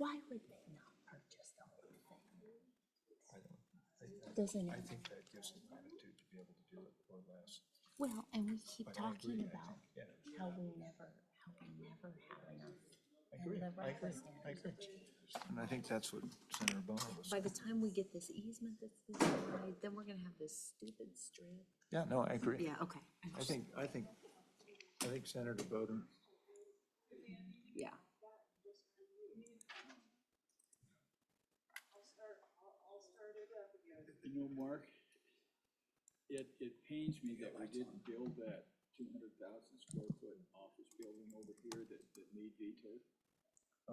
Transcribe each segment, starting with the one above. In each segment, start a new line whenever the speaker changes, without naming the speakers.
Why would they not purchase the whole thing?
I don't,
Doesn't
I
it?
think that gives them latitude to be able to do it or less.
Well, and we keep
But I
talking
agree,
about
yeah.
how we never have enough.
I agree,
And the
I agree,
records
I
never
agree.
change.
And I think that's what Senator Bono was
By
saying.
the time we get this easement that's this wide, then we're gonna have this stupid strip.
Yeah, no, I agree.
Yeah, okay.
I think Senator Bowden,
Yeah.
You know, Mark, it pains me that we didn't build that 200,000 square foot office building over here that Meade vetoed.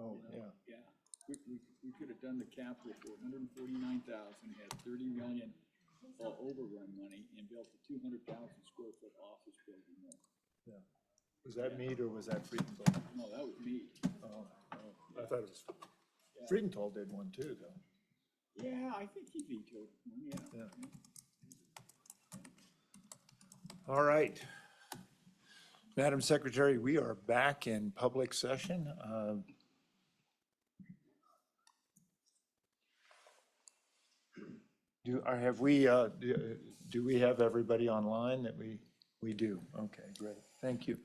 oh,
You know,
yeah.
Yeah, we could have done the capital for 149,000, had 30 million overrun money and built a 200,000 square foot office building there.
Was that Meade or was that Friedenthal?
No, that was Meade.
Oh, I thought it was, Friedenthal did one too, though.
Yeah, I think he vetoed one, yeah.
Yeah. All right. Madam Secretary, we are back in public session. Do we have everybody online that we do? Okay, great. Thank you.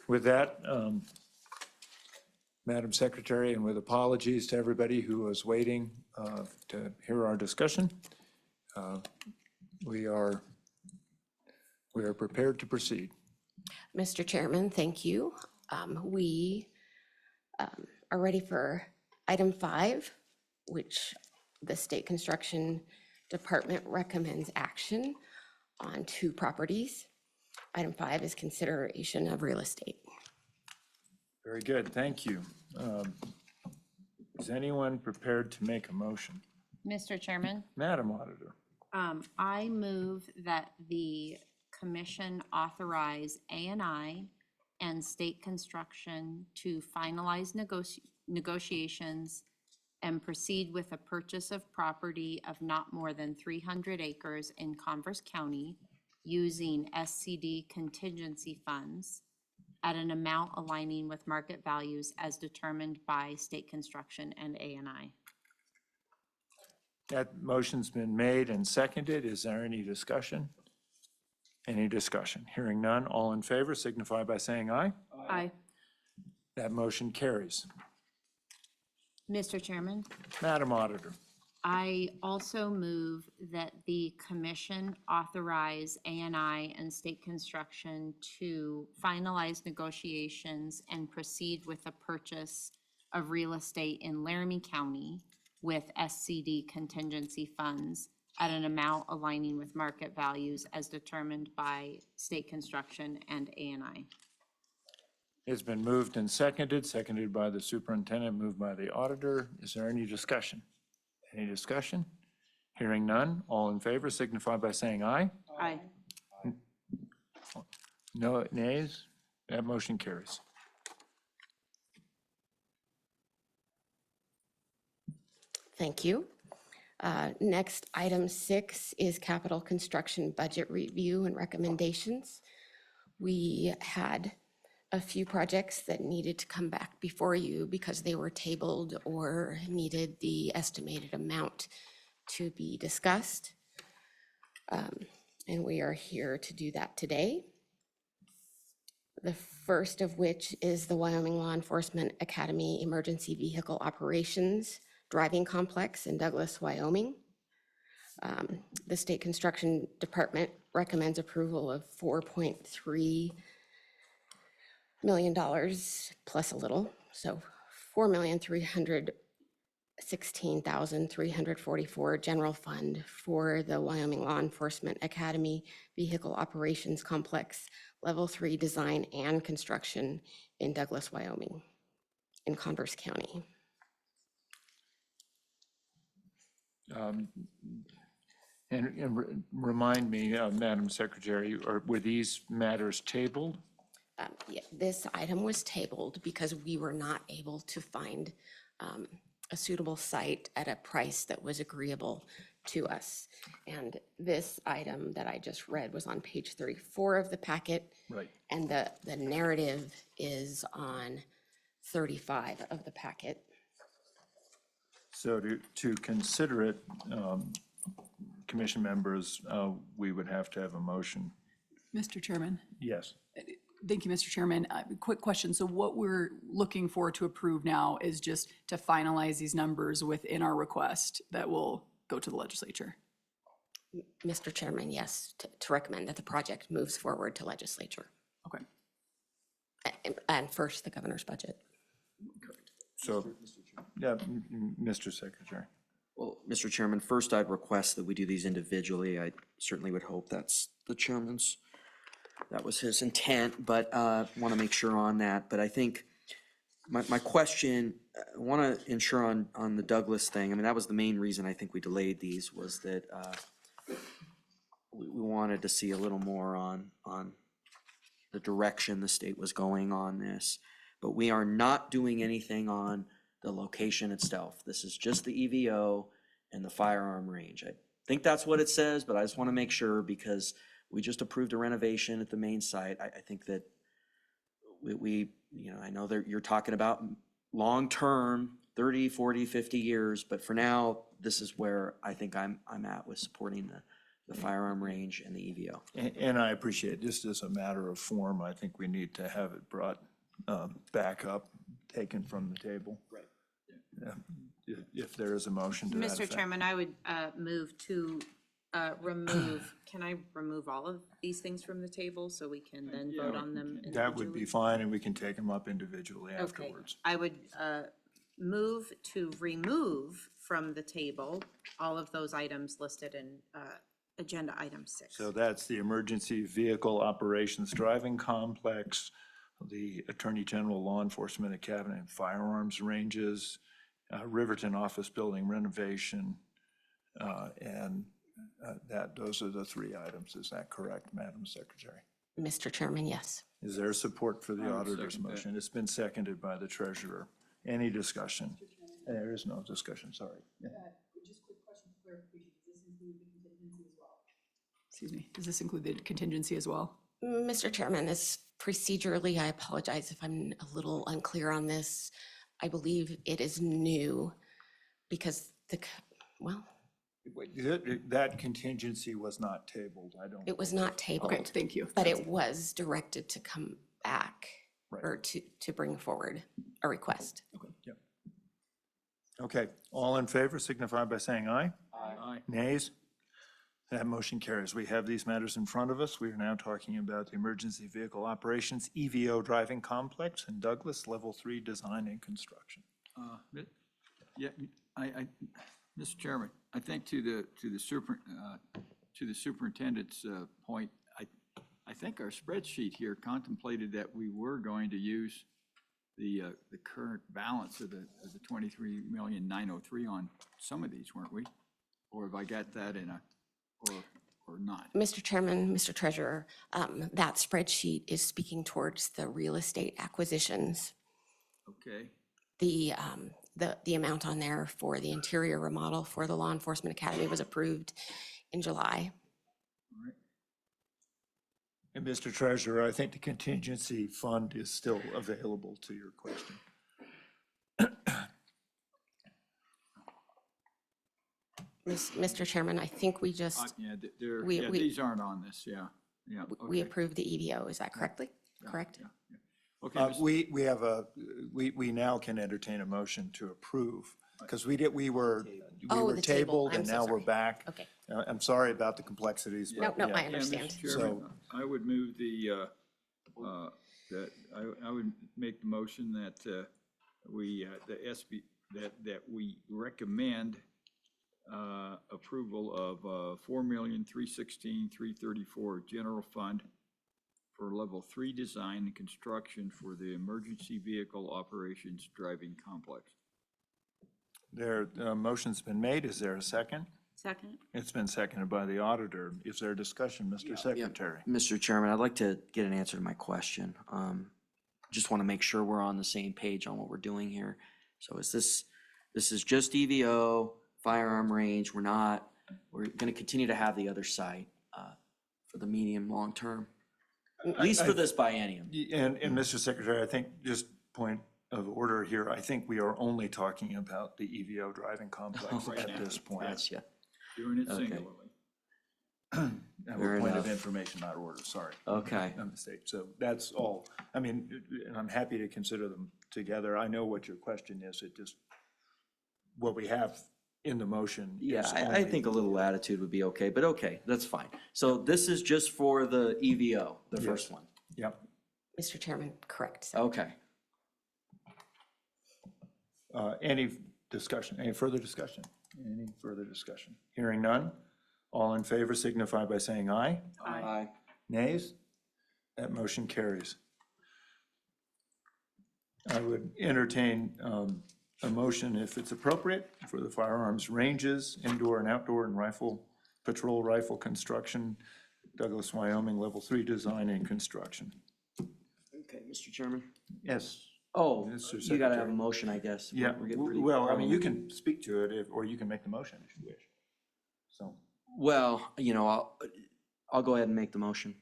With that, Madam Secretary, and with apologies to everybody who was waiting to hear our discussion, we are prepared to proceed.
Mr. Chairman, thank you. We are ready for item 5, which the State Construction Department recommends action on 2 properties. Item 5 is consideration of real estate.
Very good, thank you. Is anyone prepared to make a motion?
Mr. Chairman,
Madam Auditor.
I move that the commission authorize ANI and state construction to finalize negotiations and proceed with a purchase of property of not more than 300 acres in Converse County using SCD contingency funds at an amount aligning with market values as determined by state construction and ANI.
That motion's been made and seconded. Is there any discussion? Any discussion? Hearing none, all in favor signify by saying aye.
Aye.
That motion carries.
Mr. Chairman,
Madam Auditor.
I also move that the commission authorize ANI and state construction to finalize negotiations and proceed with the purchase of real estate in Laramie County with SCD contingency funds at an amount aligning with market values as determined by state construction and ANI.
It's been moved and seconded by the superintendent, moved by the auditor. Is there any discussion? Any discussion? Hearing none, all in favor signify by saying aye.
Aye.
No nays? That motion carries.
Thank you. Next, item 6 is capital construction budget review and recommendations. We had a few projects that needed to come back before you because they were tabled or needed the estimated amount to be discussed. And we are here to do that today. The first of which is the Wyoming Law Enforcement Academy Emergency Vehicle Operations Driving Complex in Douglas, Wyoming. The State Construction Department recommends approval of $4.3 million plus a little, so $4,316,344 general fund for the Wyoming Law Enforcement Academy Vehicle Operations Complex Level 3 design and construction in Douglas, Wyoming, in Converse County.
And remind me, Madam Secretary, were these matters tabled?
Yeah, this item was tabled because we were not able to find a suitable site at a price that was agreeable to us. And this item that I just read was on page 34 of the packet.
Right.
And the narrative is on 35 of the packet.
So to consider it, commission members, we would have to have a motion.
Mr. Chairman.
Yes.
Thank you, Mr. Chairman. Quick question. So what we're looking for to approve now is just to finalize these numbers within our request that will go to the legislature.
Mr. Chairman, yes, to recommend that the project moves forward to legislature.
Okay.
And first, the governor's budget.
So, yeah, Mr. Secretary.
Well, Mr. Chairman, first I'd request that we do these individually. I certainly would hope that's the chairman's, that was his intent, but want to make sure on that. But I think my question, I want to ensure on the Douglas thing, I mean, that was the main reason I think we delayed these, was that we wanted to see a little more on the direction the state was going on this. But we are not doing anything on the location itself. This is just the EVO and the firearm range. I think that's what it says, but I just want to make sure because we just approved a renovation at the main site. I think that we you know, I know that you're talking about long-term, 30, 40, 50 years, but for now, this is where I think I'm at with supporting the firearm range and the EVO.
And I appreciate it. Just as a matter of form, I think we need to have it brought back up, taken from the table.
Right.
If there is a motion to that
Mr.
effect.
Chairman, I would move to remove, can I remove all of these things from the table so we can then vote on them individually?
That would be fine, and we can take them up individually
Okay.
afterwards.
I would move to remove from the table all of those items listed in agenda item 6.
So that's the Emergency Vehicle Operations Driving Complex, the Attorney General Law Enforcement Academy and Firearms Ranges, Riverton Office Building renovation, and those are the 3 items. Is that correct, Madam Secretary?
Mr. Chairman, yes.
Is there support for the
I would
auditor's
second that.
motion? It's been seconded by the treasurer. Any discussion? There is no discussion, sorry. Yeah.
Just quick question for clarification. Does this include the contingency as well? Excuse me, does this include the contingency as well?
Mr. Chairman, as procedurally, I apologize if I'm a little unclear on this. I believe it is new because well,
That contingency was not tabled, I don't.
it was not tabled.
Okay, thank you.
But it was directed to come back
Right.
or to bring forward a request.
Okay, all in favor signify by saying aye.
Aye.
Nays? That motion carries. We have these matters in front of us. We are now talking about the Emergency Vehicle Operations EVO Driving Complex in Douglas, Level 3 Design and Construction.
Yeah, Mr. Chairman, I think to the superintendent's point, I think our spreadsheet here contemplated that we were going to use the current balance of the 23,903,000 on some of these, weren't we? Or have I got that in or not?
Mr. Chairman, Mr. Treasurer, that spreadsheet is speaking towards the real estate acquisitions.
Okay,
The amount on there for the interior remodel for the Law Enforcement Academy was approved in July.
all right.
And Mr. Treasurer, I think the contingency fund is still available to your question.
Mr. Chairman, I think we just,
Yeah,
we-
these aren't on this, yeah.
we
okay.
approved the EVO, is that correctly? Correct?
Yeah, yeah. Okay, Mr.
We have we now can entertain a motion to approve, because we were
Oh, the table.
tabled
I'm
and
so
now we're
sorry.
back.
Okay.
I'm sorry about the complexities.
No,
but
no,
yeah.
I
Yeah,
understand.
Mr. Chairman, I would move that I would make the motion that we, that we recommend approval of $4,316,334 general fund for level 3 design and construction for the Emergency Vehicle Operations Driving Complex.
Motion's been made. Is there a second?
Second?
It's been seconded by the auditor. Is there discussion, Mr. Secretary?
Mr. Chairman, I'd like to get an answer to my question. Just want to make sure we're on the same page on what we're doing here. So this is just EVO, firearm range. We're going to continue to have the other site for the medium, long term, at least for this biennium.
And Mr. Secretary, I think just point of order here, I think we are only talking about the EVO driving complex
Okay.
at this point.
Gotcha.
Doing it
Okay.
singularly.
Have
Fair
a point of
enough.
information, not order, sorry.
Okay.
A mistake. So that's all. I mean, and I'm happy to consider them together. I know what your question is. It just, what we have in the motion
Yeah,
is
I
only-
think a little latitude would be okay, but okay, that's fine. So this is just for the EVO, the
Yes.
first one.
Yep.
Mr. Chairman, correct. So
Okay.
Any discussion, any further discussion? Any further discussion? Hearing none. All in favor signify by saying aye.
Aye.
Nays? That motion carries. I would entertain a motion, if it's appropriate, for the firearms ranges, indoor and outdoor, and patrol rifle construction, Douglas, Wyoming, Level 3 design and construction.
Okay, Mr. Chairman.
Yes.
Oh,
Mr.
you gotta have
Secretary.
a motion, I guess.
Yeah,
We're getting pretty
well, I mean, you
parliamentary.
can speak to it, or you can make the motion if you wish. So,
Well, I'll go ahead and make the motion.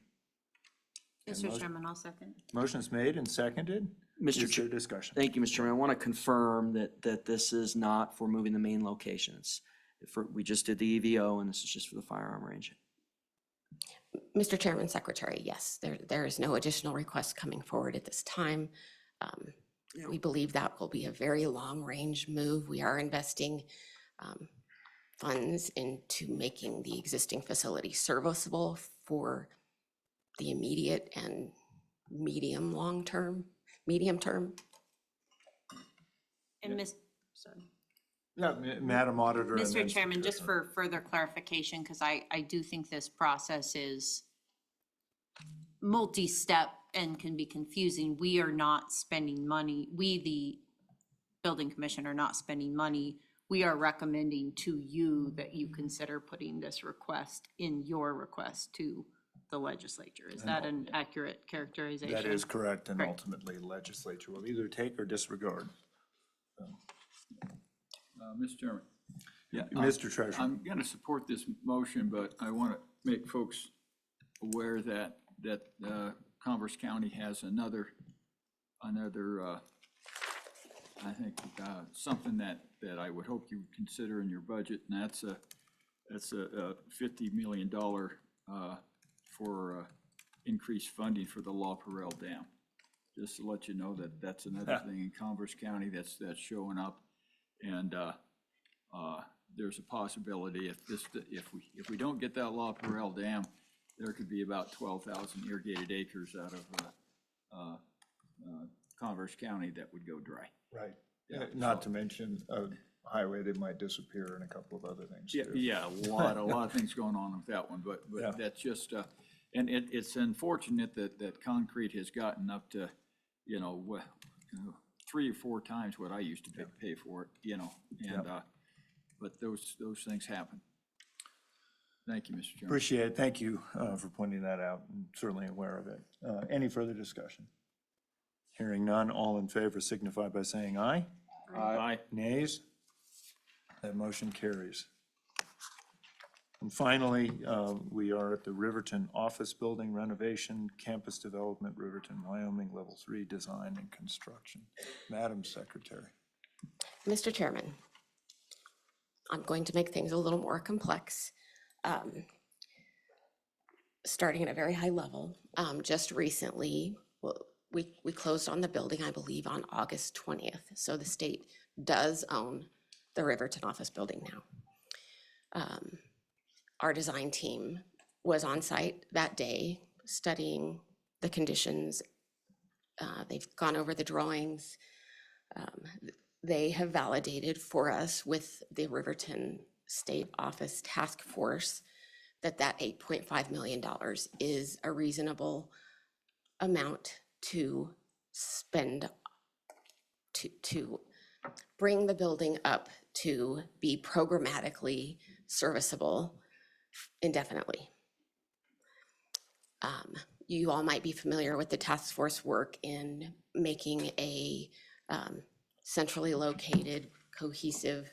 Mr.
motion-
Chairman, I'll second.
motion's made and seconded.
Mr.
Is
Chair,
there discussion?
thank you, Mr. Chairman. I want to confirm that this is not for moving the main locations. We just did the EVO, and this is just for the firearm range.
Mr. Chairman, Secretary, yes, there is no additional request coming forward at this time. We believe that will be a very long-range move. We are investing funds into making the existing facility serviceable for the immediate and medium term.
And sorry.
Yeah, Madam Auditor. and
Mr.
then
Chairman, just
Secretary.
for further clarification, because I do think this process is multi-step and can be confusing. We are not spending money. We, the building commission, are not spending money. We are recommending to you that you consider putting this request in your request to the legislature. Is that an accurate characterization?
That is correct, and
Great.
ultimately legislature will either take or disregard.
Mr. Chairman. Yeah.
Mr. Treasurer.
I'm going to support this motion, but I want to make folks aware that Converse County has another, I think, something that I would hope you would consider in your budget, and that's a $50 million for increased funding for the La Perelle Dam. Just to let you know that that's another thing in Converse County that's showing up. And there's a possibility if we don't get that La Perelle Dam, there could be about 12,000 irrigated acres out of Converse County that would go dry.
Right.
Yeah,
Not
so-
to mention a highway that might disappear and a couple of other things
Yeah,
too.
yeah, a lot of things going on with that one,
Yeah.
but that's just, and it's unfortunate that concrete has gotten up to, 3 or 4 times what I used to pay for it, and, but those things happen. Thank you, Mr. Chairman.
Appreciate it. Thank you for pointing that out. I'm certainly aware of it. Any further discussion? Hearing none, all in favor signify by saying aye.
Aye.
Nays? That motion carries. And finally, we are at the Riverton Office Building renovation, campus development, Riverton, Wyoming, Level 3 design and construction. Madam Secretary.
Mr. Chairman, I'm going to make things a little more complex. Starting at a very high level, just recently, we closed on the building, I believe, on August 20th. So the state does own the Riverton office building now. Our design team was on site that day studying the conditions. They've gone over the drawings. They have validated for us with the Riverton State Office Task Force that $8.5 million is a reasonable amount to spend to bring the building up to be programmatically serviceable indefinitely. You all might be familiar with the task force work in making a centrally located, cohesive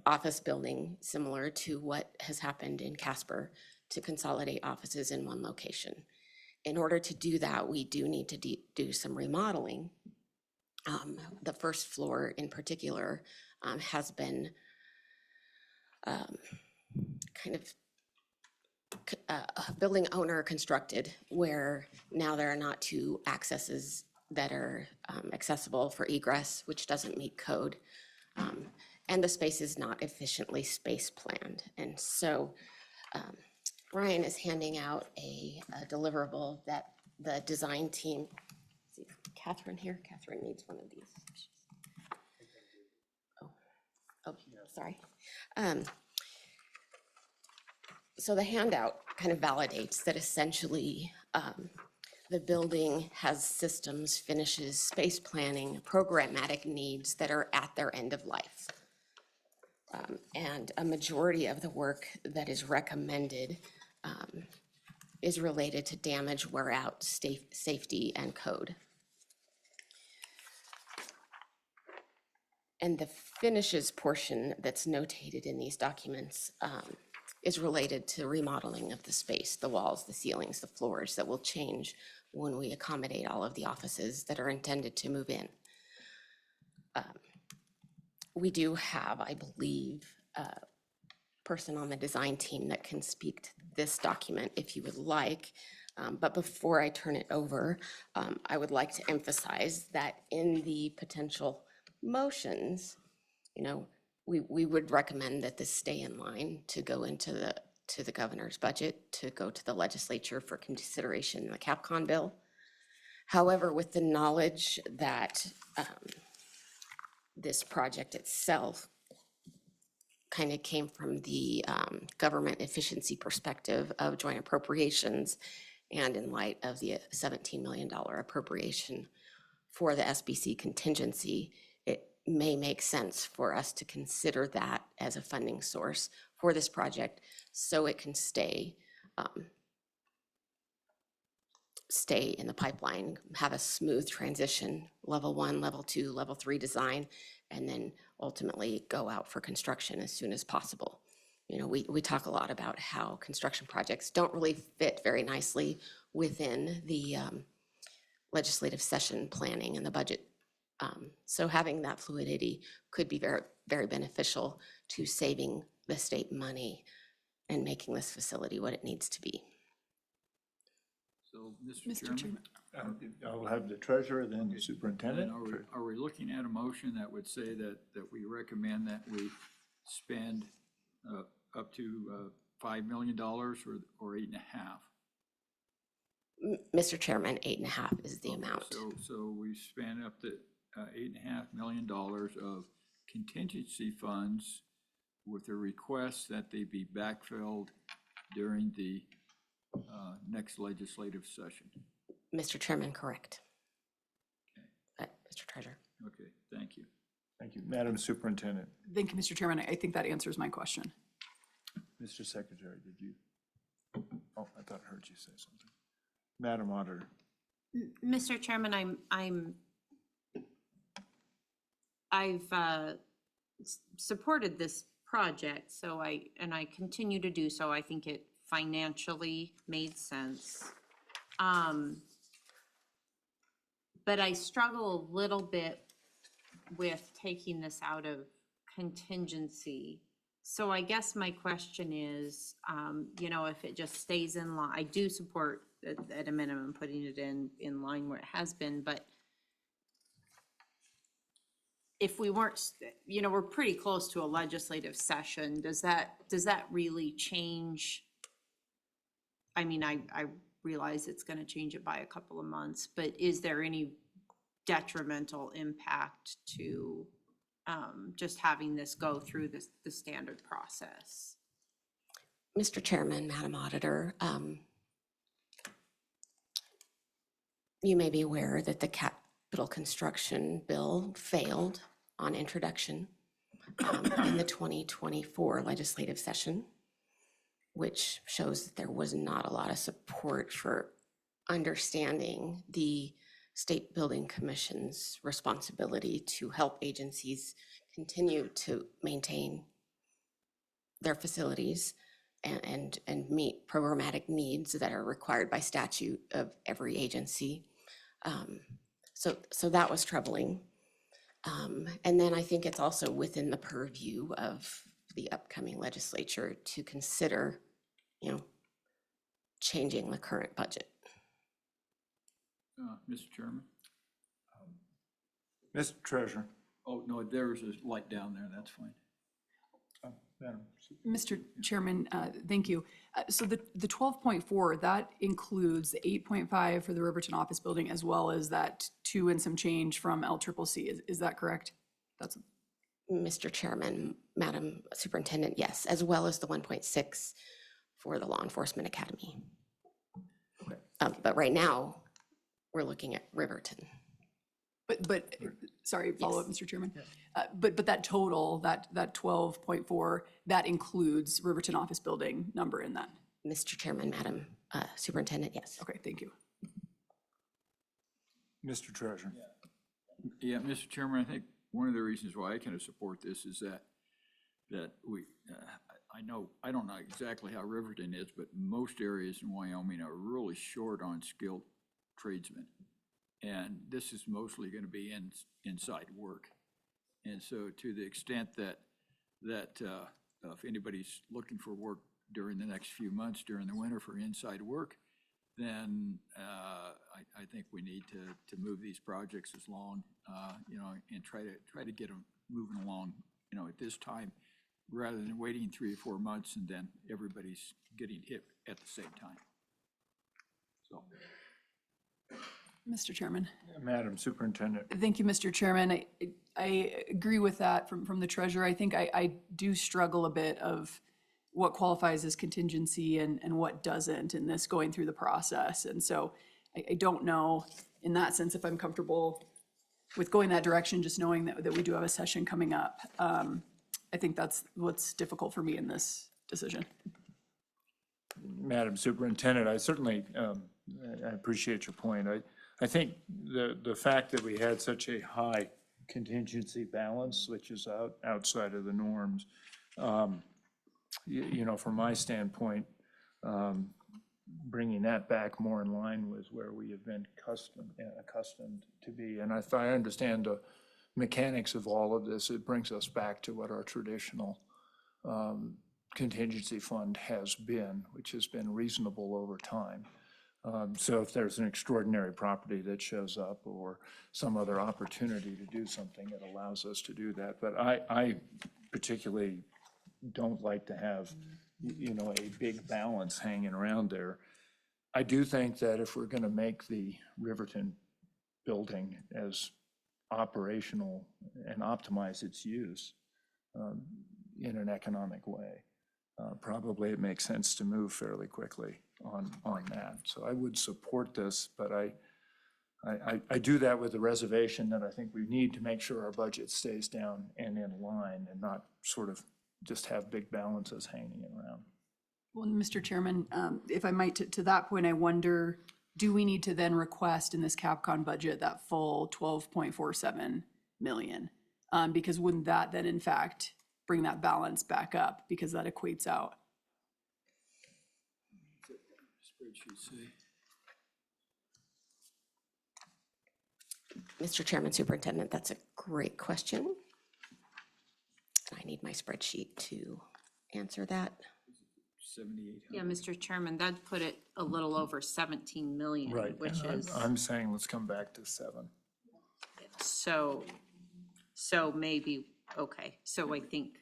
office building similar to what has happened in Casper to consolidate offices in one location. In order to do that, we do need to do some remodeling The first floor in particular has been kind of a building owner constructed, where now there are not two accesses that are accessible for egress, which doesn't meet code. And the space is not efficiently space planned. And so Ryan is handing out a deliverable that the design team, see Catherine here, Catherine needs one of these. Oh, sorry. So the handout kind of validates that essentially the building has systems, finishes, space planning, programmatic needs that are at their end of life. And a majority of the work that is recommended is related to damage, wear out, safety, and code. And the finishes portion that's notated in these documents is related to remodeling of the space, the walls, the ceilings, the floors that will change when we accommodate all of the offices that are intended to move in. We do have, I believe, a person on the design team that can speak to this document if you would like. But before I turn it over, I would like to emphasize that in the potential motions, we would recommend that this stay in line to go into the governor's budget, to go to the legislature for consideration in the CapCon bill. However, with the knowledge that this project itself kind of came from the government efficiency perspective of joint appropriations, and in light of the $17 million appropriation for the SBC contingency, it may make sense for us to consider that as a funding source for this project, so it can stay in the pipeline, have a smooth transition, level 1, level 2, level 3 design, and then ultimately go out for construction as soon as possible. We talk a lot about how construction projects don't really fit very nicely within the legislative session planning and the budget. So having that fluidity could be very, very beneficial to saving the state money and making this facility what it needs to be.
So,
Mr.
Mr.
Chairman.
Chairman,
I'll have the treasurer, then the
then
superintendent.
are we looking at a motion that would say that we recommend that we spend up to $5 million or 8.5?
Mr. Chairman, 8.5 is the amount.
So we spend up to $8.5 million of contingency funds with a request that they be backfilled during the next legislative session.
Mr. Chairman, correct. Mr. Treasurer.
Okay, thank you.
Thank you. Madam Superintendent.
Thank you, Mr. Chairman. I think that answers my question.
Mr. Secretary, did you? Oh, I thought I heard you say something. Madam Auditor.
Mr. Chairman, I've supported this project, so I continue to do so. I think it financially made sense. But I struggle a little bit with taking this out of contingency. So I guess my question is, if it just stays in line, I do support at a minimum putting it in line where it has been, but if we weren't, we're pretty close to a legislative session, does that really change? I mean, I realize it's gonna change it by a couple of months, but is there any detrimental impact to just having this go through the standard process?
Mr. Chairman, Madam Auditor, you may be aware that the capital construction bill failed on introduction in the 2024 legislative session, which shows that there was not a lot of support for understanding the State Building Commission's responsibility to help agencies continue to maintain their facilities and meet programmatic needs that are required by statute of every agency. So that was troubling. And then I think it's also within the purview of the upcoming legislature to consider, changing the current budget.
Mr. Chairman?
Mr. Treasurer.
Oh, no, there's a light down there, that's fine.
Madam.
Mr. Chairman, thank you. So the 12.4, that includes the 8.5 for the Riverton office building as well as that 2 and some change from LCCC. Is that correct? That's
Mr. Chairman, Madam Superintendent, yes, as well as the 1.6 for the Law Enforcement Academy.
Okay.
But right now, we're looking at Riverton.
But sorry, follow up,
Yes.
Mr. Chairman. But that total, that 12.4, that includes Riverton office building number in that.
Mr. Chairman, Madam Superintendent, yes.
Okay, thank you.
Mr. Treasurer.
Yeah, Mr. Chairman, I think one of the reasons why I kind of support this is that we, I don't know exactly how Riverton is, but most areas in Wyoming are really short on skilled tradesmen. And this is mostly going to be inside work. And so to the extent that if anybody's looking for work during the next few months during the winter for inside work, then I think we need to move these projects as long, and try to get them moving along, at this time, rather than waiting 3 or 4 months and then everybody's getting hit at the same time. So.
Mr. Chairman.
Madam Superintendent.
Thank you, Mr. Chairman. I agree with that from the treasurer. I think I do struggle a bit of what qualifies as contingency and what doesn't in this going through the process. And so I don't know in that sense if I'm comfortable with going that direction, just knowing that we do have a session coming up. I think that's what's difficult for me in this decision.
Madam Superintendent, I certainly I appreciate your point. I think the fact that we had such a high contingency balance, which is outside of the norms, from my standpoint, bringing that back more in line with where we have been accustomed to be. And if I understand the mechanics of all of this, it brings us back to what our traditional contingency fund has been, which has been reasonable over time. So if there's an extraordinary property that shows up or some other opportunity to do something, it allows us to do that. But I particularly don't like to have, a big balance hanging around there. I do think that if we're going to make the Riverton building as operational and optimize its use in an economic way, probably it makes sense to move fairly quickly on that. So I would support this, but I do that with the reservation that I think we need to make sure our budget stays down and in line and not sort of just have big balances hanging around.
Well, Mr. Chairman, if I might, to that point, I wonder, do we need to then request in this CapCon budget that full 12.47 million? Because wouldn't that then in fact bring that balance back up because that equates out?
Spreadsheet say.
Mr. Chairman, Superintendent, that's a great question. I need my spreadsheet to answer that.
7,800.
Yeah, Mr. Chairman, that'd put it a little over 17 million, which
And
is,
I'm saying let's come back to 7.
so maybe, okay, so I think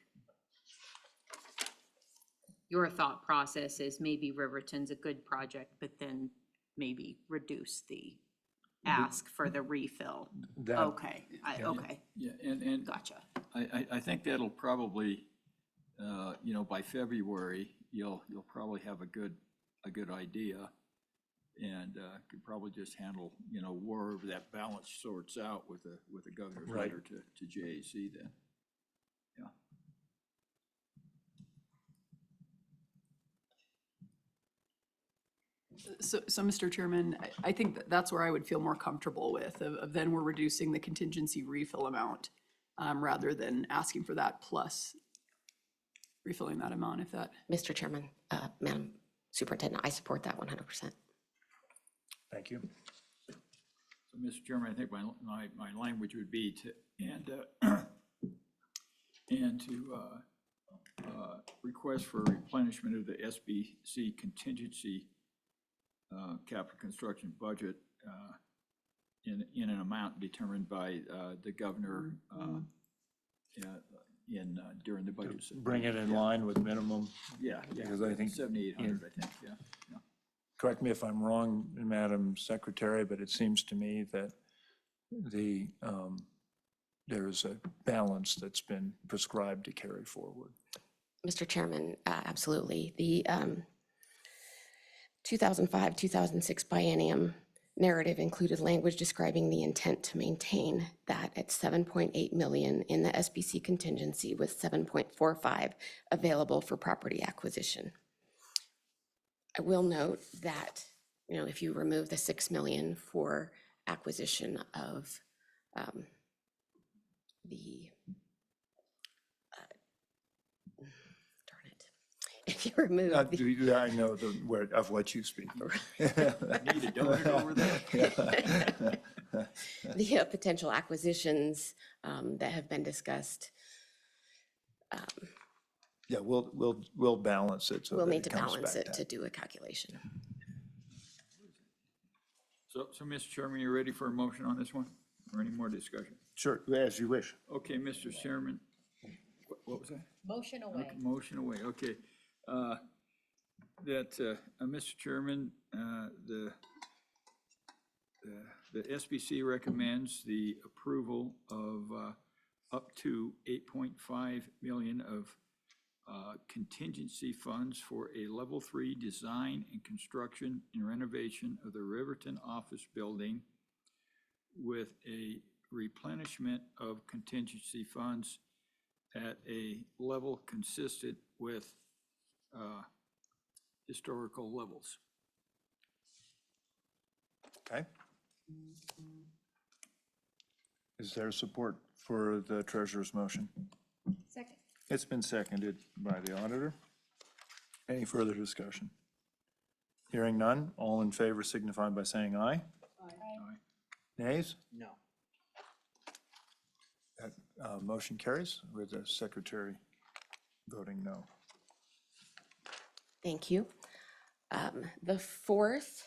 your thought process is maybe Riverton's a good project, but then maybe reduce the ask for the refill.
That-
Okay, okay,
Yeah, and
gotcha.
I think that'll probably, by February, you'll probably have a good idea. And could probably just handle, wherever that balance sorts out with the governor's
Right.
letter to JAC then. Yeah.
So, Mr. Chairman, I think that's where I would feel more comfortable with, of then we're reducing the contingency refill amount rather than asking for that plus refilling that amount, if that.
Mr. Chairman, Madam Superintendent, I support that 100%.
Thank you.
So, Mr. Chairman, I think my language would be to, and to request for replenishment of the SBC contingency capital construction budget in an amount determined by the governor during the budget.
Bring it in line with minimum.
Yeah,
Because I think
7,800, I think, yeah.
Correct me if I'm wrong, Madam Secretary, but it seems to me that there is a balance that's been prescribed to carry forward.
Mr. Chairman, absolutely. The 2005-2006 biennium narrative included language describing the intent to maintain that at 7.8 million in the SBC contingency with 7.45 available for property acquisition. I will note that, if you remove the 6 million for acquisition of darn it, if you remove
I know the word of what you speak.
Need a donut over there?
the potential acquisitions that have been discussed,
Yeah, we'll balance it so
we'll
that
need
it
to
comes
balance
back
it
down.
to do a calculation.
So, Mr. Chairman, you ready for a motion on this one, or any more discussion?
Sure, as you wish.
Okay, Mr. Chairman, what was that?
Motion away.
Okay, motion away, okay. Mr. Chairman, the SBC recommends the approval of up to 8.5 million of contingency funds for a level 3 design and construction and renovation of the Riverton office building with a replenishment of contingency funds at a level consistent with historical levels.
Okay. Is there support for the treasurer's motion?
Second.
It's been seconded by the auditor. Any further discussion? Hearing none, all in favor signify by saying aye.
Aye.
Nays?
No.
That motion carries with the secretary voting no.
Thank you. The fourth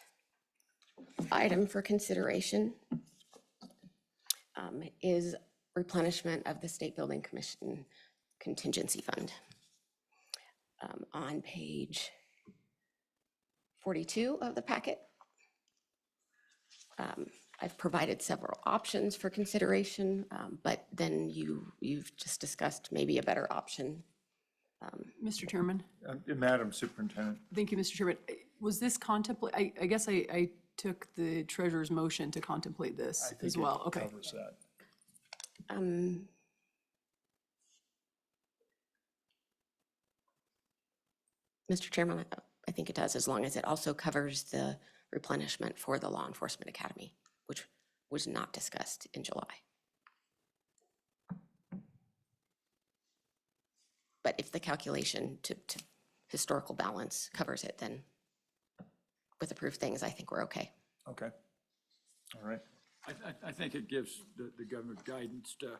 item for consideration is replenishment of the State Building Commission contingency fund. On page 42 of the packet, I've provided several options for consideration, but then you've just discussed maybe a better option.
Mr. Chairman,
Madam Superintendent,
thank you, Mr. Chairman. Was this I guess I took the treasurer's motion to contemplate
I
this
think
as
it
well. Okay.
covers that.
Mr. Chairman, I think it does, as long as it also covers the replenishment for the Law Enforcement Academy, which was not discussed in July. But if the calculation to historical balance covers it, then with approved things, I think we're okay.
Okay. All right.
I think it gives the governor guidance to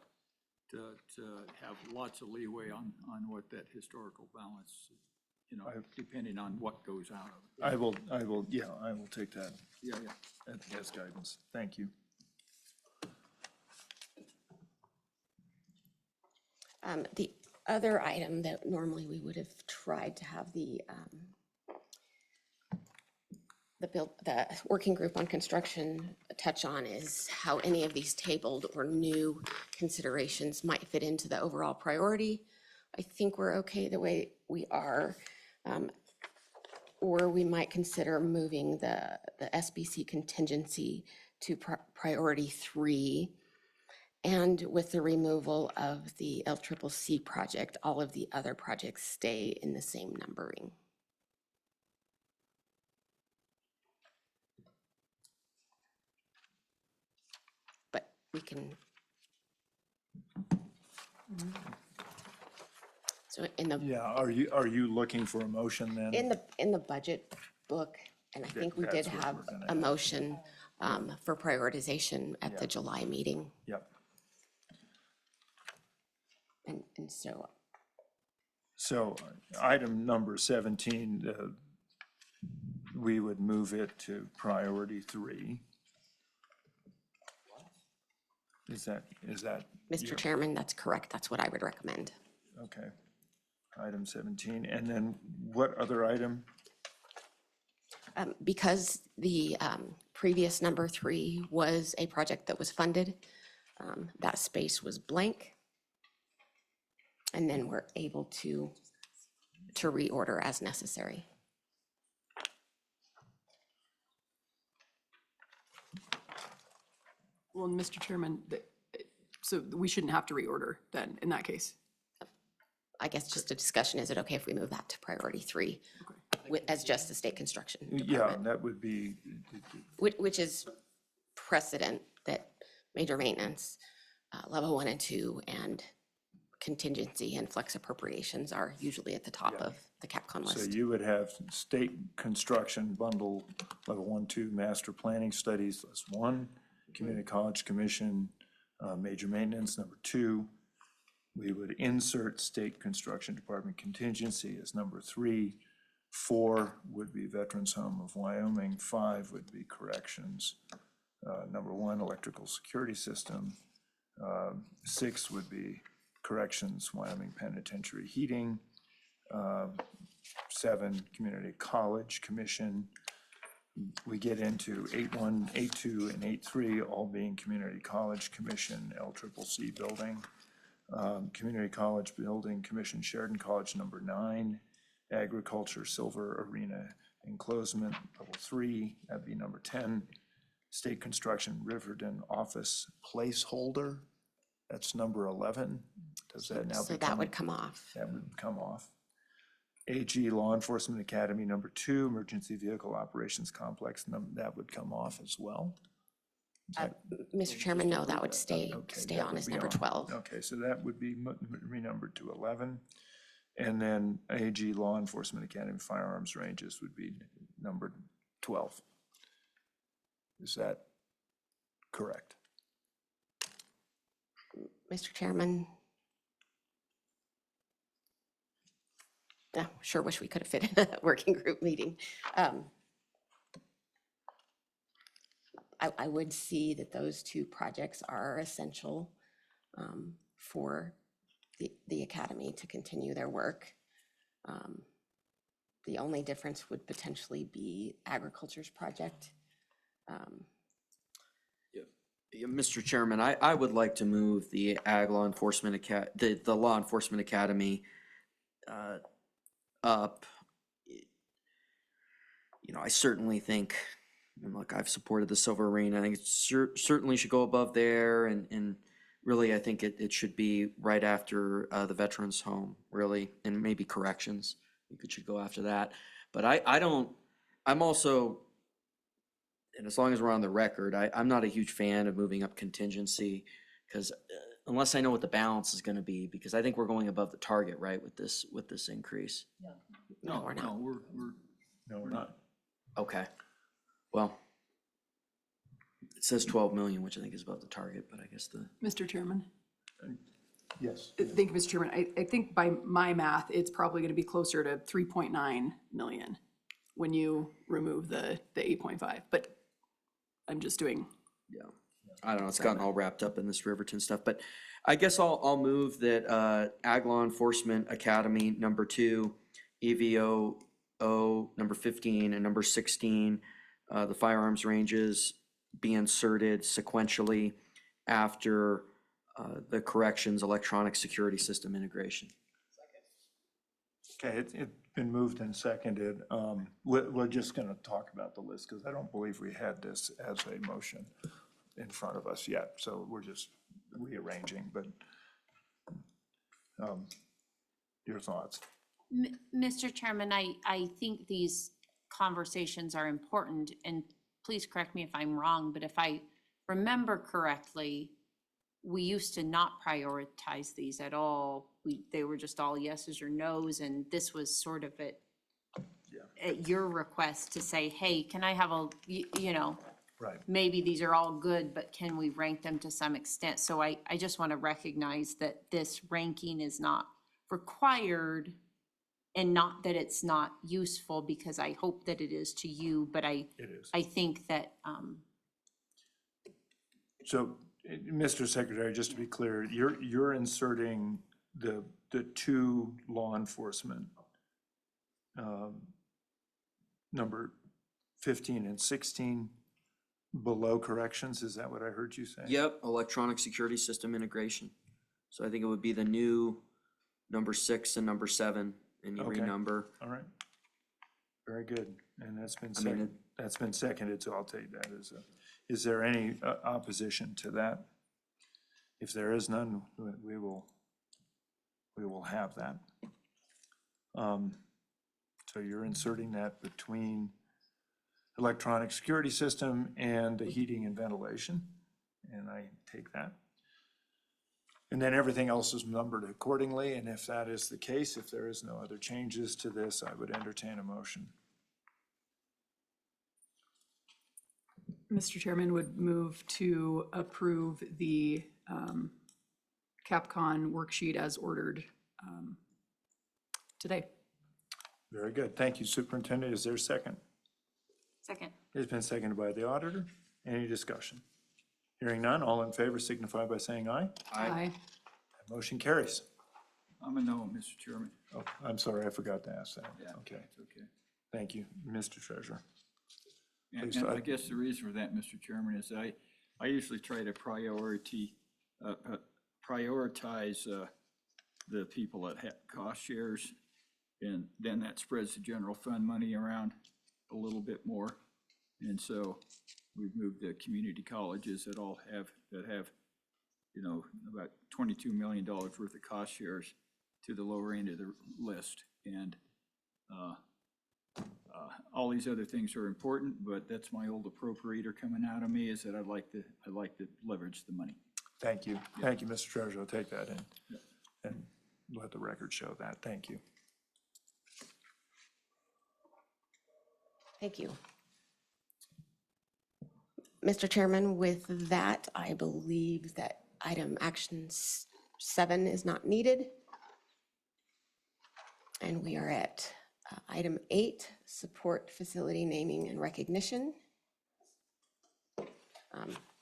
have lots of leeway on what that historical balance, depending on what goes out of it.
I will take that
Yeah.
as guidance. Thank you.
The other item that normally we would have tried to have the working group on construction touch on is how any of these tabled or new considerations might fit into the overall priority. I think we're okay the way we are. Or we might consider moving the SBC contingency to priority 3. And with the removal of the LCCC project, all of the other projects stay in the same numbering. But we can. So in the.
Yeah, are you looking for a motion then?
In the budget book, and I think we did
That's what
have
we're gonna
a
have.
motion for prioritization at the
Yeah.
July meeting.
Yep.
And so
So item number 17, we would move it to priority 3. Is that?
Mr. Chairman, that's correct. That's what I would recommend.
Okay. Item 17. And then what other item?
Because the previous number 3 was a project that was funded, that space was blank. And then we're able to reorder as necessary.
Well, Mr. Chairman, so we shouldn't have to reorder then, in that case.
I guess just a discussion, is it okay if we move that to priority 3 as just the state construction
Yeah,
department?
that would be,
Which is precedent that major maintenance, level 1 and 2, and contingency and flex appropriations are usually at the top of the CapCon
so
list.
you would have state construction bundle, level 1, 2, master planning studies, list 1, community college commission, major maintenance, number 2. We would insert state construction department contingency as number 3. 4 would be Veterans Home of Wyoming. 5 would be corrections. Number 1, electrical security system. 6 would be corrections, Wyoming penitentiary heating. 7, community college commission. We get into 8.1, 8.2, and 8.3, all being community college commission, LCCC building. Community College Building Commission, Sheridan College, number 9. Agriculture, Silver Arena Enclosement, level 3, that'd be number 10. State Construction, Riverton Office Placeholder, that's number 11. Does that now
So
become?
that would come off.
That would come off. AG Law Enforcement Academy, number 2, Emergency Vehicle Operations Complex, that would come off as well.
Mr. Chairman, no, that would stay
Okay, that
on
would
as
be
number 12.
Okay, so that would be renumbered to 11. And then AG Law Enforcement Academy Firearms Ranges would be numbered 12. Is that correct?
Mr. Chairman? Yeah, sure wish we could have fit in a working group meeting. I would see that those 2 projects are essential for the academy to continue their work. The only difference would potentially be agriculture's project.
Yeah, Mr. Chairman, I would like to move the Ag Law Enforcement the Law Enforcement Academy up. You know, I certainly think, and look, I've supported the Silver Arena. I think it certainly should go above there, and really, I think it should be right after the Veterans Home, really, and maybe corrections. I think it should go after that. But I'm also, and as long as we're on the record, I'm not a huge fan of moving up contingency, because unless I know what the balance is gonna be, because I think we're going above the target, right, with this increase.
No, we're not.
No, we're,
No, we're not.
Okay, well, it says 12 million, which I think is above the target, but I guess
Mr. Chairman?
Yes.
Thank you, Mr. Chairman. I think by my math, it's probably going to be closer to 3.9 million when you remove the 8.5, but I'm just doing.
yeah, I don't know, it's gotten all wrapped up in this Riverton stuff, but I guess I'll move that Ag Law Enforcement Academy, number 2, EVO number 15, and number 16, the firearms ranges be inserted sequentially after the corrections electronic security system integration.
Okay, it's been moved and seconded. We're just going to talk about the list because I don't believe we had this as a motion in front of us yet. So we're just rearranging, but your thoughts?
Mr. Chairman, I think these conversations are important, and please correct me if I'm wrong, but if I remember correctly, we used to not prioritize these at all. They were just all yeses or nos, and this was sort of at your request to say, hey, can I have you know,
Right.
maybe these are all good, but can we rank them to some extent? So I just want to recognize that this ranking is not required and not that it's not useful, because I hope that it is to you, but
It is.
I think that,
So, Mr. Secretary, just to be clear, you're inserting the two law enforcement, number 15 and 16 below corrections, is that what I heard you say?
Yep, electronic security system integration. So I think it would be the new number 6 and number 7, and you
Okay.
renumber.
All right. Very good. And that's been
I mean,
seconded, so I'll take that as a, is there any opposition to that? If there is none, we will have that. So you're inserting that between electronic security system and the heating and ventilation, and I take that. And then everything else is numbered accordingly, and if that is the case, if there is no other changes to this, I would entertain a motion.
Mr. Chairman, would move to approve the CapCon worksheet as ordered today.
Very good. Thank you, Superintendent. Is there a second?
second.
It's been seconded by the auditor. Any discussion? Hearing none, all in favor signify by saying aye.
Aye.
That motion carries.
I'm a no, Mr. Chairman.
Oh, I'm sorry, I forgot to ask that.
Yeah,
Okay,
it's okay.
thank you, Mr. Treasurer.
And
Please,
I guess the reason for that, Mr. Chairman, is I usually try to prioritize the people that have cost shares, and then that spreads the general fund money around a little bit more. And so we've moved the community colleges that have, you know, about $22 million worth of cost shares to the lower end of the list. And all these other things are important, but that's my old appropriator coming out of me, is that I'd like to leverage the money.
Thank you, Mr. Treasurer. I'll take that and let the record show that. Thank you.
Thank you. Mr. Chairman, with that, I believe that item action 7 is not needed. And we are at item 8, support facility naming and recognition.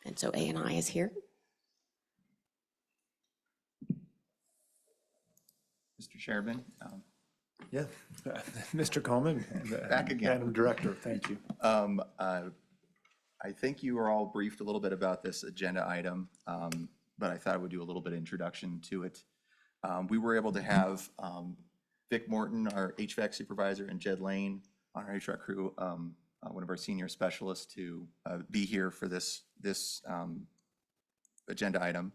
And so A&I is here.
Mr. Chairman,
Yeah, Mr. Coleman.
Back again.
Madam Director, thank you.
I think you were all briefed a little bit about this agenda item, but I thought I would do a little bit of introduction to it. We were able to have Vic Morton, our HVAC supervisor, and Jed Lane on our HVAC crew, one of our senior specialists, to be here for this agenda item.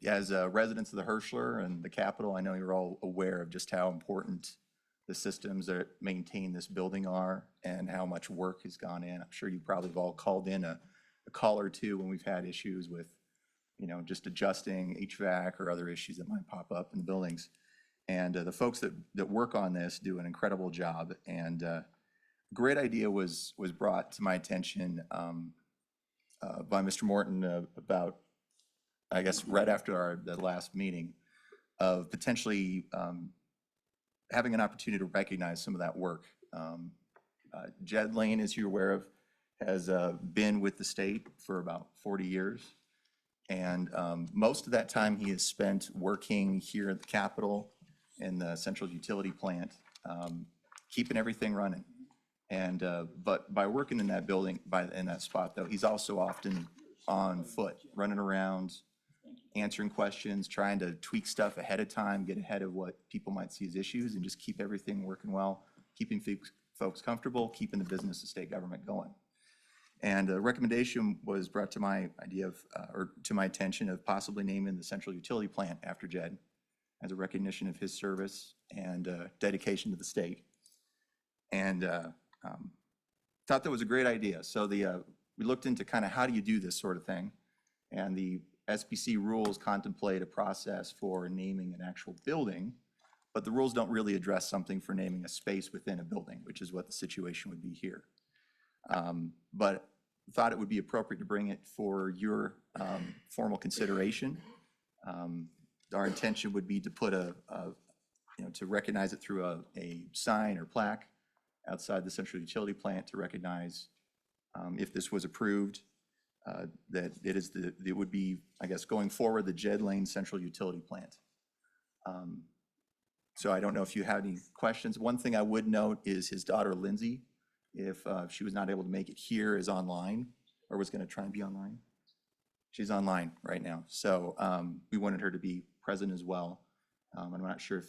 As residents of the Hirschler and the Capitol, I know you're all aware of just how important the systems that maintain this building are and how much work has gone in. I'm sure you probably have all called in a call or two when we've had issues with, you know, just adjusting HVAC or other issues that might pop up in the buildings. And the folks that work on this do an incredible job. And a great idea was brought to my attention by Mr. Morton about, I guess, right after the last meeting, of potentially having an opportunity to recognize some of that work. Jed Lane, as you're aware of, has been with the state for about 40 years. And most of that time he has spent working here at the Capitol in the central utility plant, keeping everything running. And but by working in that building, in that spot though, he's also often on foot, running around, answering questions, trying to tweak stuff ahead of time, get ahead of what people might see as issues, and just keep everything working well, keeping folks comfortable, keeping the business of state government going. And a recommendation was brought to my idea of, or to my attention, of possibly naming the central utility plant after Jed as a recognition of his service and dedication to the state. And thought that was a great idea. So we looked into kind of how do you do this sort of thing, and the SBC rules contemplate a process for naming an actual building, but the rules don't really address something for naming a space within a building, which is what the situation would be here. But thought it would be appropriate to bring it for your formal consideration. Our intention would be to put to recognize it through a sign or plaque outside the central utility plant to recognize, if this was approved, that it would be, I guess, going forward, the Jed Lane Central Utility Plant. So I don't know if you have any questions. One thing I would note is his daughter Lindsay, if she was not able to make it here, is online, or was going to try and be online. She's online right now. So we wanted her to be present as well. I'm not sure if,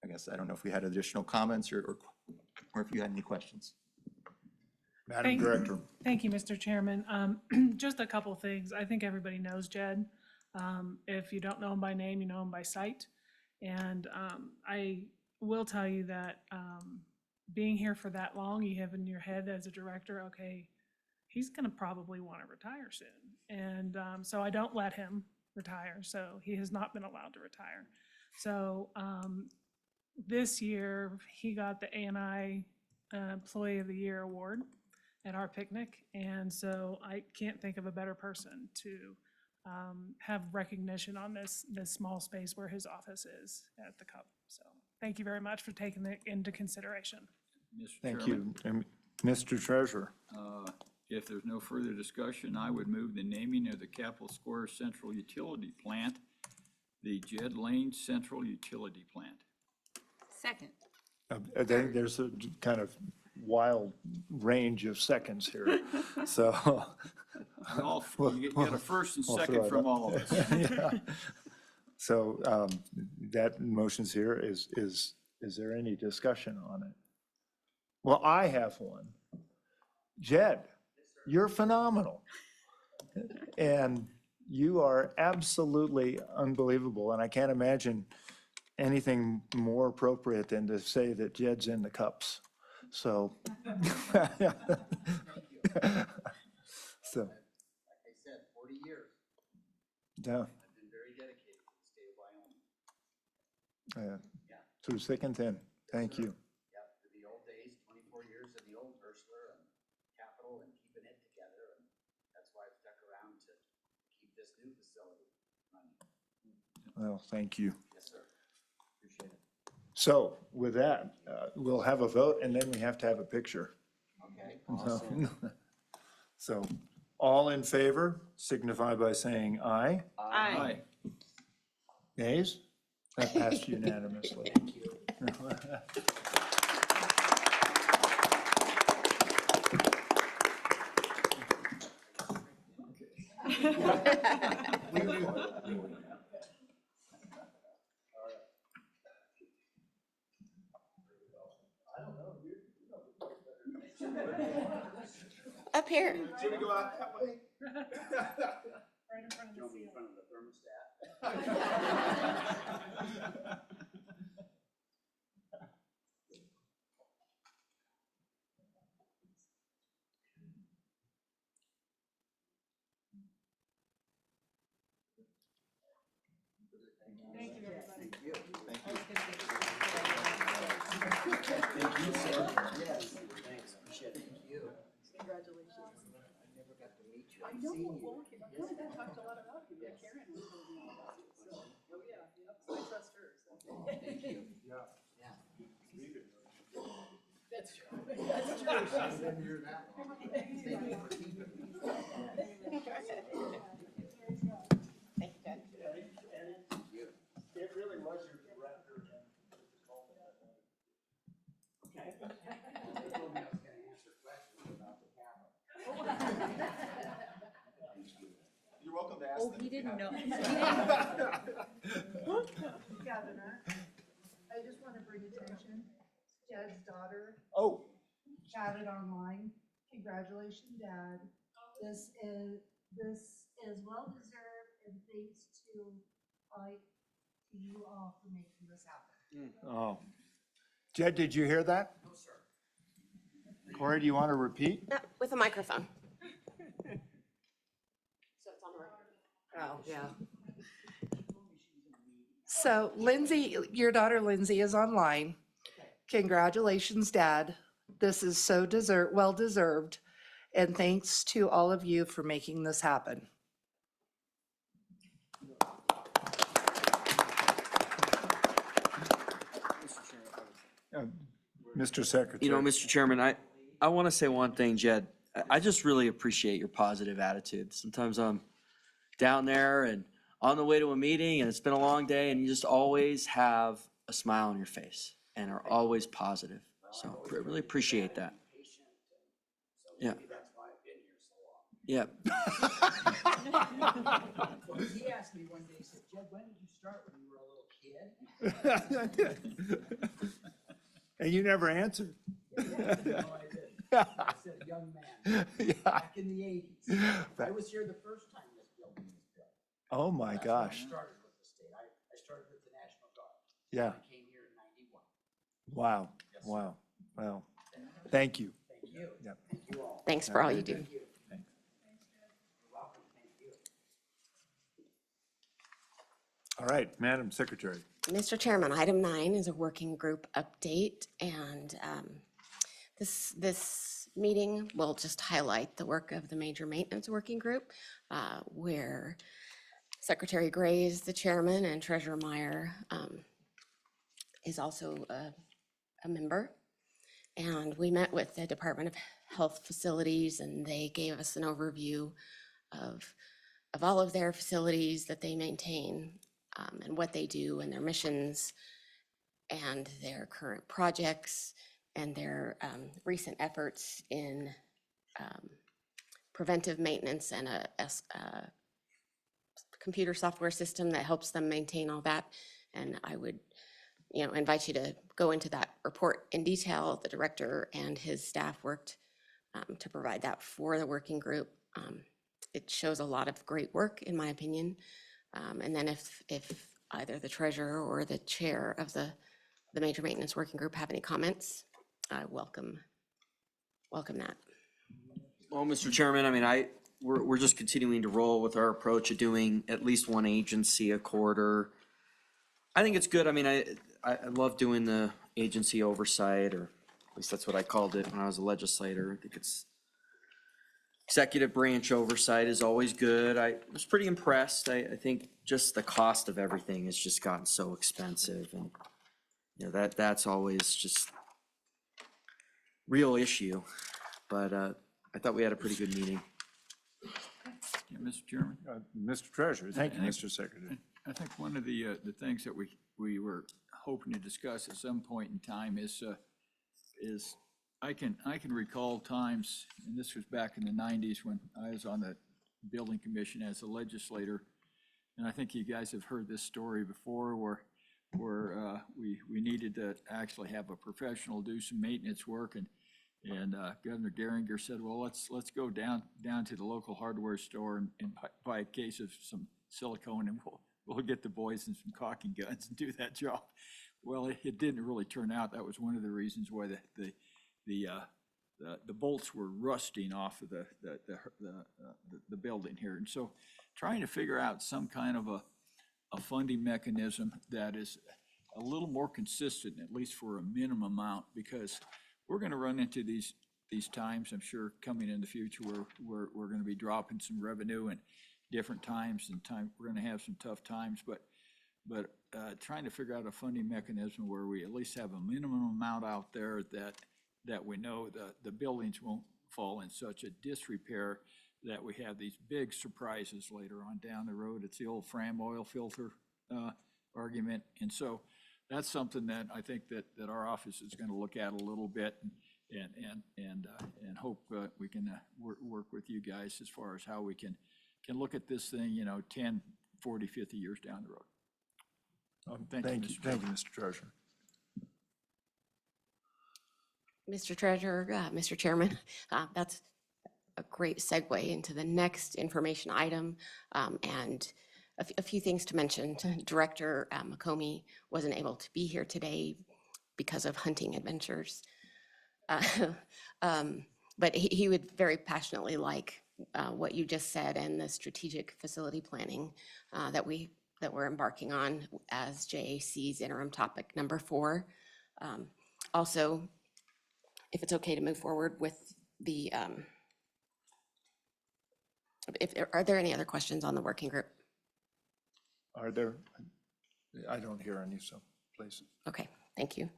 I don't know if we had additional comments or if you had any questions.
Madam Director.
Thank you, Mr. Chairman. Just a couple things. I think everybody knows Jed. If you don't know him by name, you know him by sight. And I will tell you that being here for that long, you have in your head as a director, okay, he's going to probably want to retire soon. And so I don't let him retire. So he has not been allowed to retire. So this year, he got the ANI Employee of the Year award at our picnic. And so I can't think of a better person to have recognition on this small space where his office is at the Cup. So thank you very much for taking it into consideration.
Mr.
Thank
Chairman,
you. And Mr. Treasurer.
If there's no further discussion, I would move the naming of the Capitol Square Central Utility Plant, the Jed Lane Central Utility Plant.
Second.
There's a kind of wild range of seconds here. So.
You get a first and
we'll
second
throw it
from
up.
all of us.
Yeah. So that motion's here. Is there any discussion on it? Well, I have one. Jed, you're phenomenal. And you are absolutely unbelievable. And I can't imagine anything more appropriate than to say that Jed's in the cups. So. So. Yeah.
I've been very dedicated to the state of Wyoming.
Through thick and thin. Thank you.
Yep, to the old days, 24 years in the old Ursula and Capitol and keeping it together. And that's why I've stuck around to keep this new facility running.
Well, thank you.
Yes, sir. Appreciate it.
So with that, we'll have a vote and then we have to have a picture.
Okay,
So-
awesome.
So all in favor signify by saying aye.
Aye.
Nays? That passed unanimously.
Up here.
Should we go out that way?
Right in front of the
Jump in
seal.
front of the thermostat.
Thank you, everybody.
Thank you.
Thank
Thank you, sir. Yes, thanks, appreciate it. Thank you.
Congratulations.
I never got to meet you.
I
I've
know,
seen you.
well, I talked a lot about you, but Karen was told me all about it, so, oh, yeah, yep, I trust her, so.
Thank you. Yeah.
That's true, that's true.
I've been here that long. Thank you for keeping me.
Thank you, Jed.
Thank you.
It really was your director.
They told me I was gonna answer questions about the camera.
You're welcome to ask
Oh,
them.
he didn't know.
Governor, I just want to bring attention, Jed's daughter
Oh,
chatted online. Congratulations, Dad. This is well-deserved and thanks to you all for making this happen.
oh. Jed, did you hear that? No, sir. Corey, do you want to repeat?
With a microphone. So it's on the record.
Oh, yeah. So Lindsay, your daughter Lindsay is online. Congratulations, Dad. This is so well-deserved. And thanks to all of you for making this happen.
Mr. Secretary.
You know, Mr. Chairman, I want to say one thing, Jed. I just really appreciate your positive attitude. Sometimes I'm down there and on the way to a meeting and it's been a long day and you just always have a smile on your face and are always positive. So I really appreciate that. Yeah. Yeah.
He asked me one day, he said, Jed, when did you start? When you were a little kid?
And you never answered.
No, I did. I said, young man, back in the 80s. I was here the first time this building was built.
Oh, my
That's when I
gosh.
started with the state. I started with the National Guard.
Yeah.
I came here in 91.
Wow, wow, wow. Thank you.
Thank you.
Yep.
Thank you all.
Thanks for all you do.
Thank you.
Thanks.
You're welcome. Thank you.
All right, Madam Secretary.
Mr. Chairman, item 9 is a working group update, and this meeting will just highlight the work of the Major Maintenance Working Group, where Secretary Gray is the chairman and Treasurer Meyer is also a member. And we met with the Department of Health Facilities, and they gave us an overview of all of their facilities that they maintain, and what they do and their missions and their current projects and their recent efforts in preventive maintenance and a computer software system that helps them maintain all that. And I would, invite you to go into that report in detail. The director and his staff worked to provide that for the working group. It shows a lot of great work, in my opinion. And then if either the treasurer or the chair of the Major Maintenance Working Group have any comments, I welcome that.
Well, Mr. Chairman, I mean, we're just continuing to roll with our approach of doing at least one agency a quarter. I think it's good. I mean, I love doing the agency oversight, or at least that's what I called it when I was a legislator. I think it's executive branch oversight is always good. I was pretty impressed. I think just the cost of everything has just gotten so expensive, and that's always just real issue. But I thought we had a pretty good meeting.
Yeah, Mr. Chairman?
Mr. Treasurer, thank you,
And I-
Mr. Secretary.
I think one of the things that we were hoping to discuss at some point in time is I can recall times, and this was back in the 90s when I was on the building commission as a legislator, and I think you guys have heard this story before where we needed to actually have a professional do some maintenance work, and Governor Geringer said, well, let's go down to the local hardware store and buy a case of some silicone, and we'll get the boys and some caulking guns and do that job. Well, it didn't really turn out. That was one of the reasons why the bolts were rusting off of the building here. And so trying to figure out some kind of a funding mechanism that is a little more consistent, at least for a minimum amount, because we're gonna run into these times, I'm sure, coming in the future where we're gonna be dropping some revenue and different times, and we're gonna have some tough times, but trying to figure out a funding mechanism where we at least have a minimum amount out there that we know the buildings won't fall in such a disrepair that we have these big surprises later on down the road. It's the old Fram oil filter argument. And so that's something that I think that our office is going to look at a little bit and hope we can work with you guys as far as how we can look at this thing, 10, 40, 50 years down the road.
Thank you, Mr. Treasurer.
Mr. Treasurer, Mr. Chairman, that's a great segue into the next information item. And a few things to mention. Director McComey wasn't able to be here today because of hunting adventures. But he would very passionately like what you just said and the strategic facility planning that we're embarking on as JAC's interim topic number 4. Also, if it's okay to move forward with the Are there any other questions on the working group?
Are there? I don't hear any, so please.
Okay, thank you.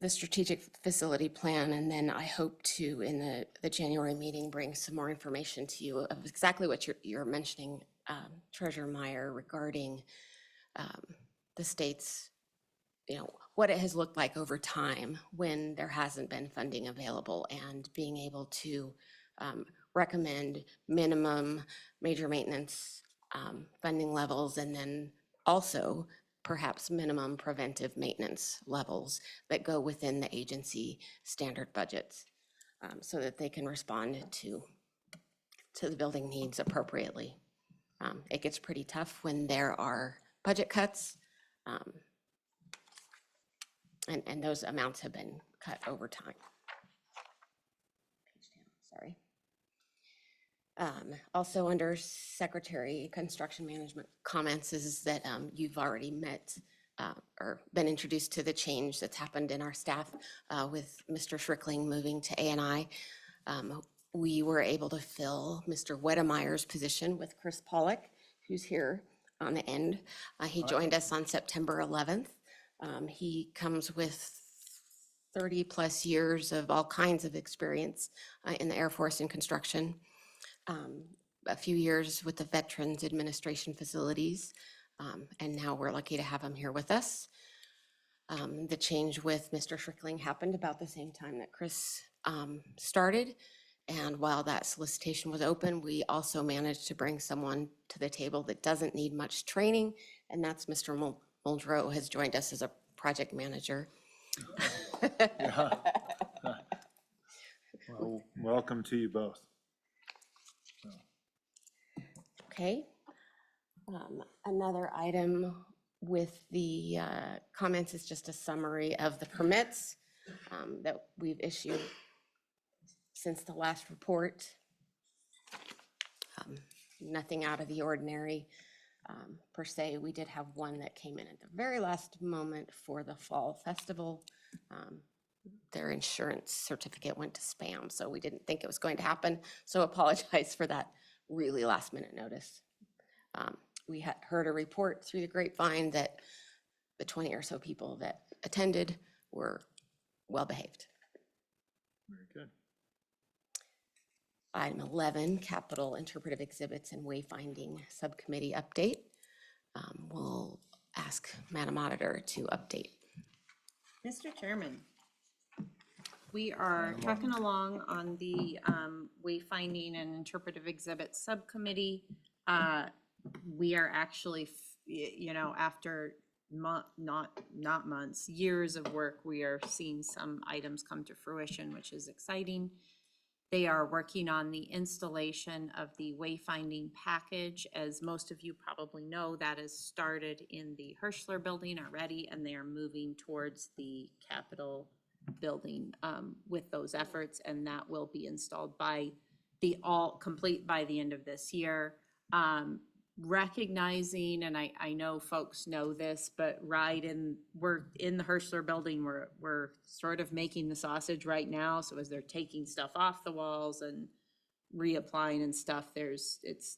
The strategic facility plan, and then I hope to, in the January meeting, bring some more information to you of exactly what you're mentioning, Treasurer Meyer, regarding the state's, what it has looked like over time when there hasn't been funding available, and being able to recommend minimum major maintenance funding levels, and then also perhaps minimum preventive maintenance levels that go within the agency standard budgets, so that they can respond to the building needs appropriately. It gets pretty tough when there are budget cuts, and those amounts have been cut over time. Page down, sorry. Also, under Secretary Construction Management comments is that you've already met or been introduced to the change that's happened in our staff with Mr. Schrickling moving to A&I. We were able to fill Mr. Wedemeyer's position with Chris Pollock, who's here on the end. He joined us on September 11th. He comes with 30-plus years of all kinds of experience in the Air Force in construction. A few years with the Veterans Administration facilities, and now we're lucky to have him here with us. The change with Mr. Schrickling happened about the same time that Chris started, and while that solicitation was open, we also managed to bring someone to the table that doesn't need much training, and that's Mr. Muldrow has joined us as a project manager.
Well, welcome to you both.
Okay. Another item with the comments is just a summary of the permits that we've issued since the last report. Nothing out of the ordinary per se. We did have one that came in at the very last moment for the fall festival. Their insurance certificate went to spam, so we didn't think it was going to happen. So apologize for that really last minute notice. We had heard a report through the grapevine that the 20 or so people that attended were well behaved.
Very good.
Item 11, capital interpretive exhibits and wayfinding subcommittee update. We'll ask Madam Auditor to update.
Mr. Chairman, we are trucking along on the wayfinding and interpretive exhibits subcommittee. We are actually, after not months, years of work, we are seeing some items come to fruition, which is exciting. They are working on the installation of the wayfinding package. As most of you probably know, that has started in the Hirschler building already, and they are moving towards the Capitol building with those efforts, and that will be installed by complete by the end of this year. Recognizing, and I know folks know this, but we're in the Hirschler building, we're sort of making the sausage right now. So as they're taking stuff off the walls and reapplying and stuff, it's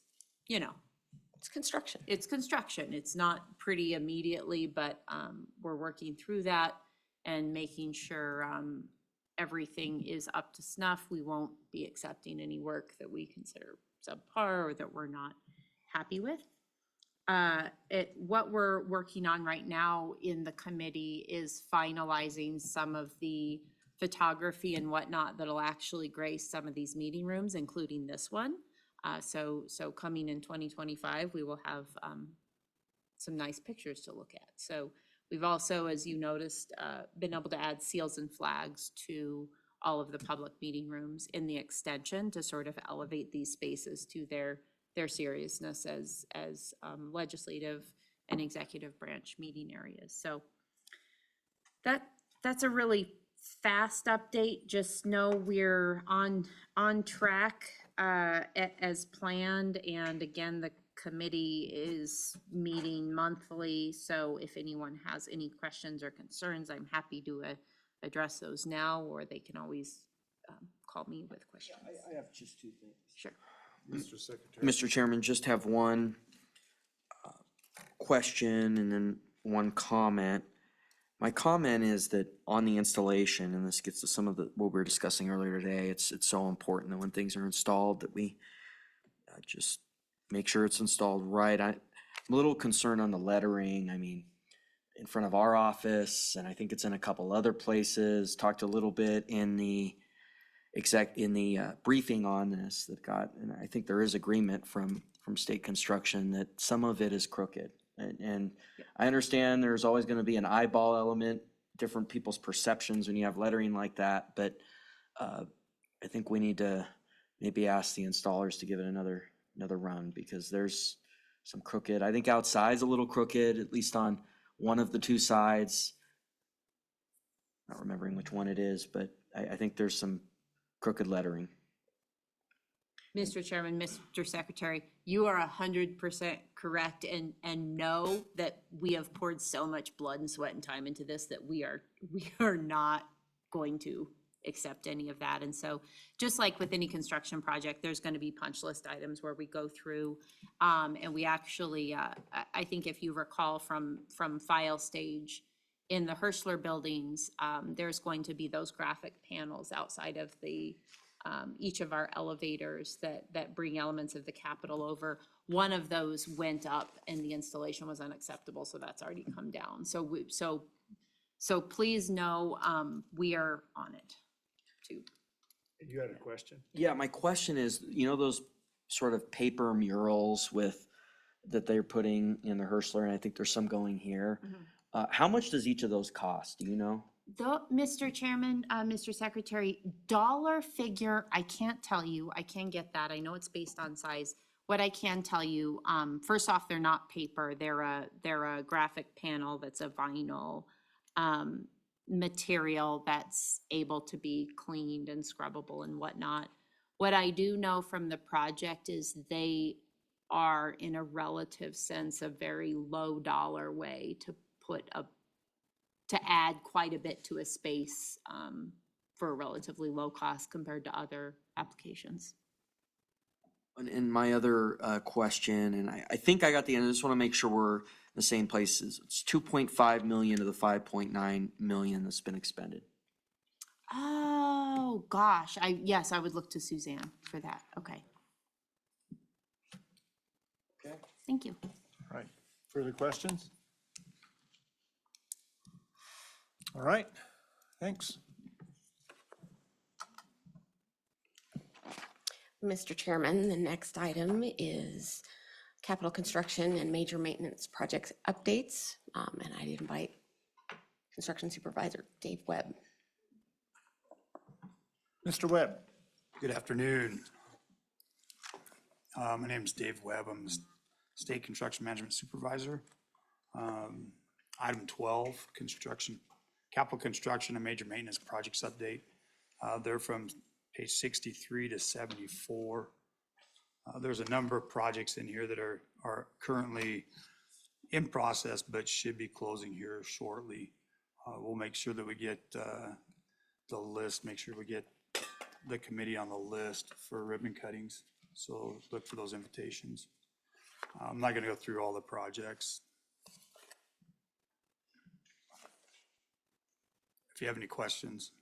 construction.
It's construction. It's not pretty immediately, but we're working through that and making sure everything is up to snuff. We won't be accepting any work that we consider subpar or that we're not happy with. What we're working on right now in the committee is finalizing some of the photography and whatnot that'll actually grace some of these meeting rooms, including this one. So coming in 2025, we will have some nice pictures to look at. So we've also, as you noticed, been able to add seals and flags to all of the public meeting rooms in the extension to sort of elevate these spaces to their seriousness as legislative and executive branch meeting areas. So that's a really fast update. Just know we're on track as planned. And again, the committee is meeting monthly. So if anyone has any questions or concerns, I'm happy to address those now, or they can always call me with questions.
I have just two things.
Sure.
Mr. Secretary.
Mr. Chairman, just have one question and then one comment. My comment is that on the installation, and this gets to some of what we were discussing earlier today, it's so important that when things are installed that we just make sure it's installed right. I'm a little concerned on the lettering. I mean, in front of our office, and I think it's in a couple other places, talked a little bit in the briefing on this and I think there is agreement from state construction that some of it is crooked. And I understand there's always gonna be an eyeball element, different people's perceptions when you have lettering like that, but I think we need to maybe ask the installers to give it another run, because there's some crooked, I think outside's a little crooked, at least on one of the two sides. Not remembering which one it is, but I think there's some crooked lettering.
Mr. Chairman, Mr. Secretary, you are 100% correct, and know that we have poured so much blood and sweat and time into this that we are not going to accept any of that. And so just like with any construction project, there's going to be punch list items where we go through, and we actually, I think if you recall from file stage in the Hirschler buildings, there's going to be those graphic panels outside of the each of our elevators that bring elements of the Capitol over. One of those went up and the installation was unacceptable, so that's already come down. So please know, we are on it too.
You had a question?
Yeah, my question is, those sort of paper murals that they're putting in the Hirschler, and I think there's some going here. How much does each of those cost? Do you know?
Mr. Chairman, Mr. Secretary, dollar figure, I can't tell you. I can get that. I know it's based on size. What I can tell you, first off, they're not paper. They're a graphic panel that's a vinyl material that's able to be cleaned and scrubbable and whatnot. What I do know from the project is they are, in a relative sense, a very low dollar way to add quite a bit to a space for a relatively low cost compared to other applications.
And my other question, and I think I got the end, I just want to make sure we're in the same places. It's 2.5 million of the 5.9 million that's been expended.
Oh, gosh, yes, I would look to Suzanne for that. Okay.
Okay.
Thank you.
All right, further questions? All right, thanks.
Mr. Chairman, the next item is capital construction and major maintenance project updates. And I'd invite Construction Supervisor Dave Webb.
Mr. Webb.
Good afternoon. My name is Dave Webb. I'm the State Construction Management Supervisor. Item 12, capital construction and major maintenance projects update. They're from page 63 to 74. There's a number of projects in here that are currently in process, but should be closing here shortly. We'll make sure that we get the list, make sure we get the committee on the list for ribbon cuttings. So look for those invitations. I'm not gonna go through all the projects. If you have any questions.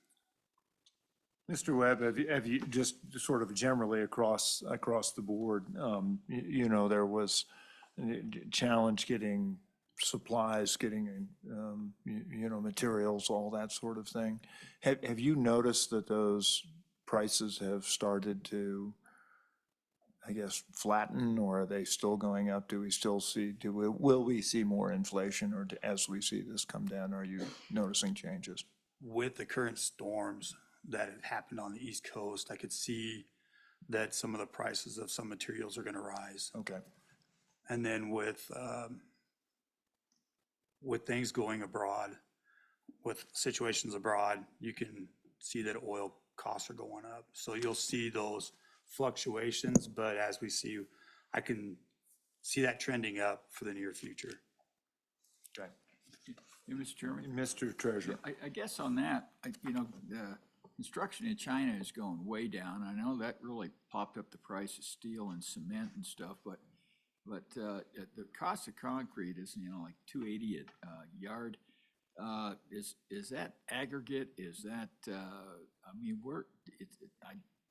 Mr. Webb, have you just sort of generally across the board, there was a challenge getting supplies, getting, materials, all that sort of thing. Have you noticed that those prices have started to, I guess, flatten, or are they still going up? Do we still see, will we see more inflation, or as we see this come down, are you noticing changes?
With the current storms that had happened on the East Coast, I could see that some of the prices of some materials are gonna rise.
Okay.
And then with things going abroad, with situations abroad, you can see that oil costs are going up. So you'll see those fluctuations, but as we see, I can see that trending up for the near future.
Okay.
Mr. Chairman?
Mr. Treasurer.
I guess on that, construction in China is going way down. I know that really popped up the price of steel and cement and stuff, but the cost of concrete is, like $280 a yard. Is that aggregate? Is that, I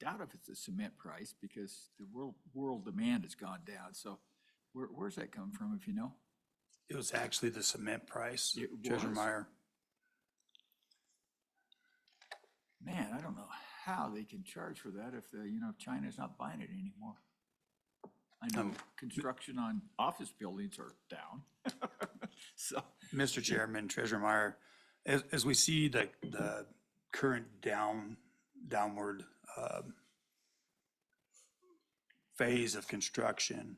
doubt if it's a cement price because the world demand has gone down. So where's that come from, if you know?
It was actually the cement price,
It
Treasurer
was?
Meyer.
Man, I don't know how they can charge for that if, if China's not buying it anymore. I know construction on office buildings are down. So,
Mr. Chairman, Treasurer Meyer, as we see the current downward phase of construction,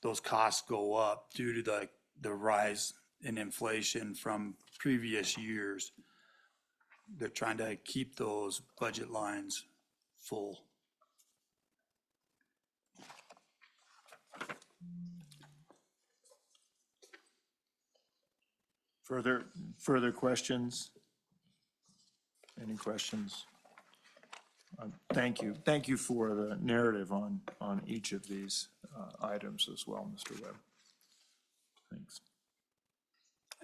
those costs go up due to the rise in inflation from previous years. They're trying to keep those budget lines full.
Further questions? Any questions? Thank you. Thank you for the narrative on each of these items as well, Mr. Webb. Thanks.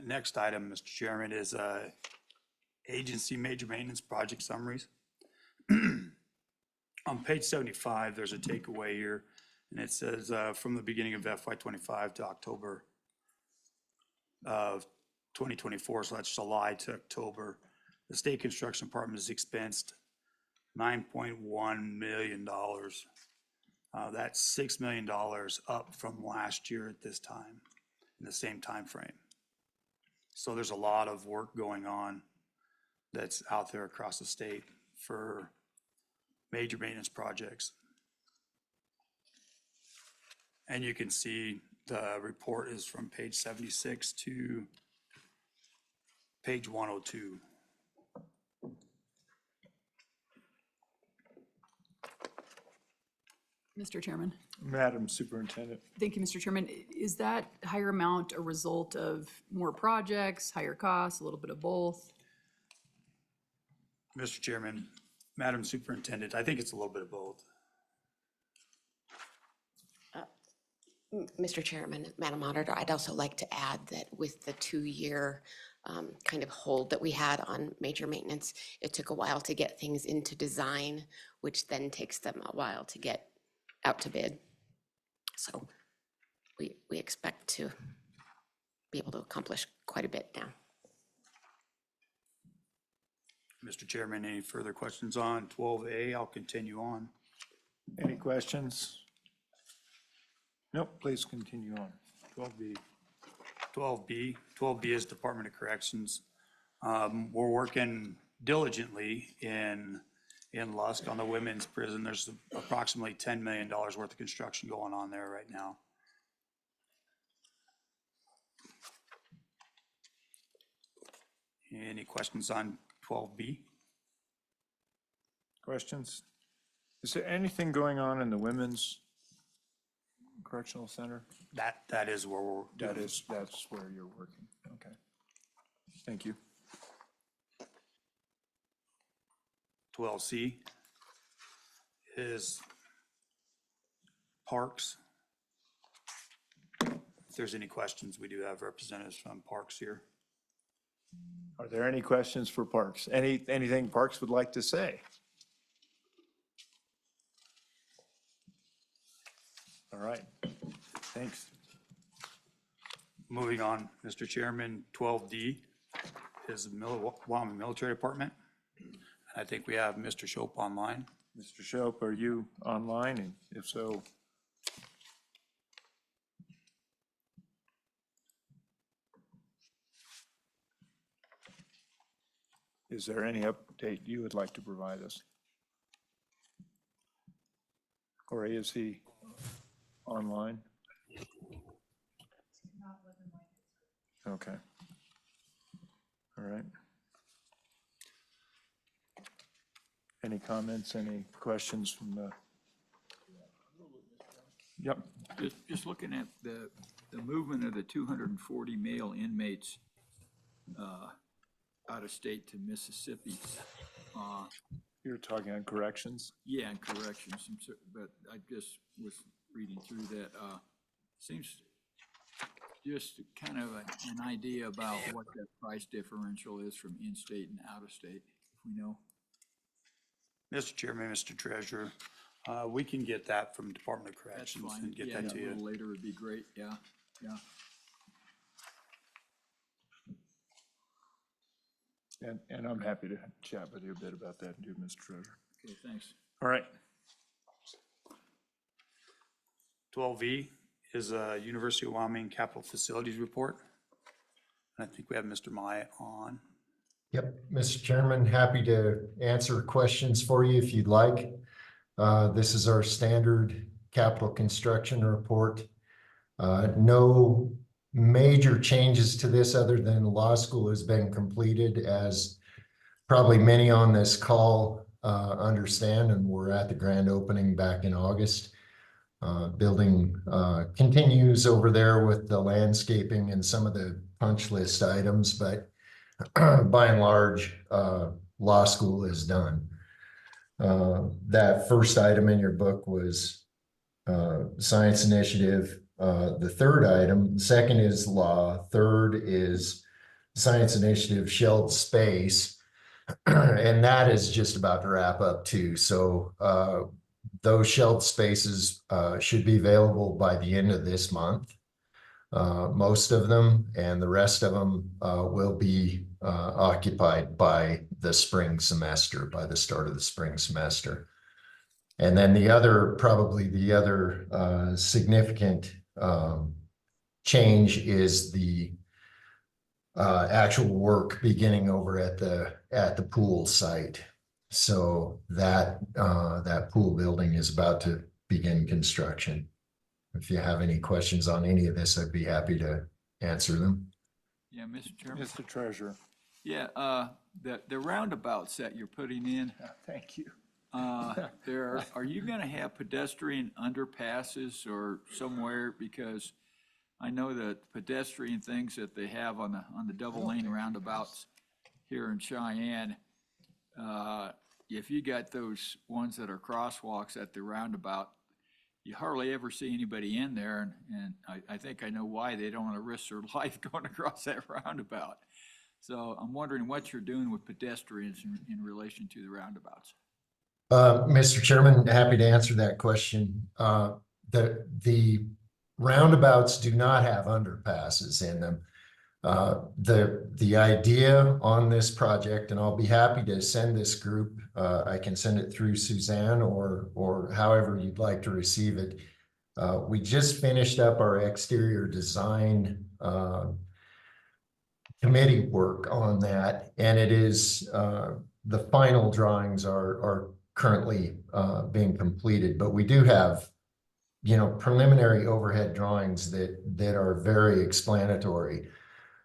Next item, Mr. Chairman, is agency major maintenance project summaries. On page 75, there's a takeaway here, and it says from the beginning of FY25 to October of 2024, so that's July to October, the state construction department has expensed $9.1 million. That's $6 million up from last year at this time, in the same time frame. So there's a lot of work going on that's out there across the state for major maintenance projects. And you can see the report is from page 76 to page 102.
Mr. Chairman.
Madam Superintendent.
Thank you, Mr. Chairman. Is that higher amount a result of more projects, higher costs, a little bit of both?
Mr. Chairman, Madam Superintendent, I think it's a little bit of both.
Mr. Chairman, Madam Auditor, I'd also like to add that with the 2-year kind of hold that we had on major maintenance, it took a while to get things into design, which then takes them a while to get out to bid. So we expect to be able to accomplish quite a bit now.
Mr. Chairman, any further questions on 12A? I'll continue on.
Any questions? Nope, please continue on. 12B.
12B is Department of Corrections. We're working diligently in Lusk on the women's prison. There's approximately $10 million worth of construction going on there right now. Any questions on 12B?
Questions? Is there anything going on in the Women's Correctional Center?
That is where we're.
That's where you're working. Okay. Thank you.
12C is Parks. If there's any questions, we do have representatives from Parks here.
Are there any questions for Parks? Anything Parks would like to say? All right, thanks.
Moving on, Mr. Chairman, 12D is the Wyoming Military Department. I think we have Mr. Shope online.
Mr. Shope, are you online? And if so, is there any update you would like to provide us? Or is he online? Okay. All right. Any comments, any questions from the? Yep.
Just looking at the movement of the 240 male inmates out of state to Mississippi.
You're talking on corrections?
Yeah, and corrections, but I just was reading through that, seems just kind of an idea about what that price differential is from in-state and out-of-state, if we know.
Mr. Chairman, Mr. Treasurer, we can get that from Department of
That's
Corrections
fine.
and get
Yeah,
that to
a
you.
little later would be great, yeah, yeah.
And I'm happy to chat with you a bit about that too, Mr. Treasurer.
Okay, thanks.
All right.
12V is a University of Wyoming Capital Facilities Report. And I think we have Mr. Maya on.
Yep, Mr. Chairman, happy to answer questions for you if you'd like. This is our standard capital construction report. No major changes to this other than law school has been completed, as probably many on this call understand, and we're at the grand opening back in August. Building continues over there with the landscaping and some of the punch list items, but by and large, law school is done. That first item in your book was science initiative. The third item, second is law, third is science initiative shelled space. And that is just about to wrap up too. So those shelled spaces should be available by the end of this month. Most of them, and the rest of them will be occupied by the spring semester, by the start of the spring semester. And then probably the other significant change is the actual work beginning over at the pool site. So that pool building is about to begin construction. If you have any questions on any of this, I'd be happy to answer them.
Yeah, Mr. Chairman.
Mr. Treasurer.
Yeah, the roundabouts that you're putting in,
Thank you.
are you gonna have pedestrian underpasses or somewhere? Because I know that pedestrian things that they have on the double lane roundabouts here in Cheyenne, if you got those ones that are crosswalks at the roundabout, you hardly ever see anybody in there, and I think I know why. They don't want to risk their life going across that roundabout. So I'm wondering what you're doing with pedestrians in relation to the roundabouts.
Mr. Chairman, happy to answer that question. The roundabouts do not have underpasses in them. The idea on this project, and I'll be happy to send this group, I can send it through Suzanne or however you'd like to receive it. We just finished up our exterior design committee work on that, and it is the final drawings are currently being completed, but we do have preliminary overhead drawings that are very explanatory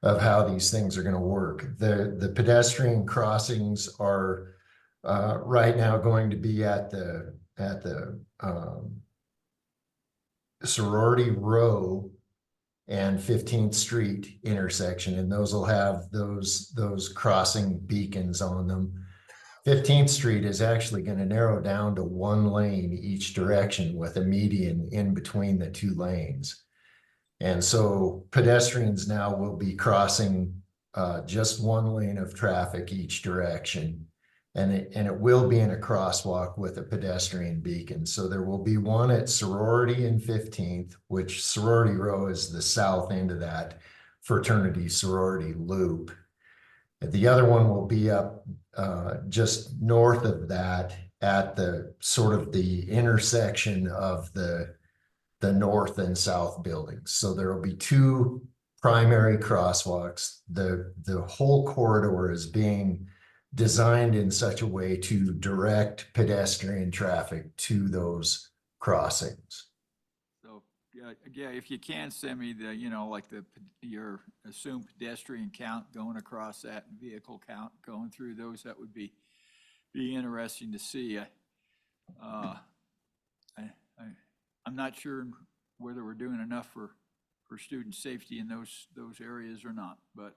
of how these things are going to work. The pedestrian crossings are right now going to be at the Sorority Row and 15th Street intersection, and those will have those crossing beacons on them. 15th Street is actually going to narrow down to one lane each direction with a median in between the two lanes. And so pedestrians now will be crossing just one lane of traffic each direction. And it will be in a crosswalk with a pedestrian beacon. So there will be one at Sorority and 15th, which Sorority Row is the south end of that fraternity sorority loop. The other one will be up just north of that at the sort of the intersection of the north and south buildings. So there will be two primary crosswalks. The whole corridor is being designed in such a way to direct pedestrian traffic to those crossings.
So, yeah, if you can send me your assumed pedestrian count going across that and vehicle count going through those, that would be interesting to see. I'm not sure whether we're doing enough for student safety in those areas or not, but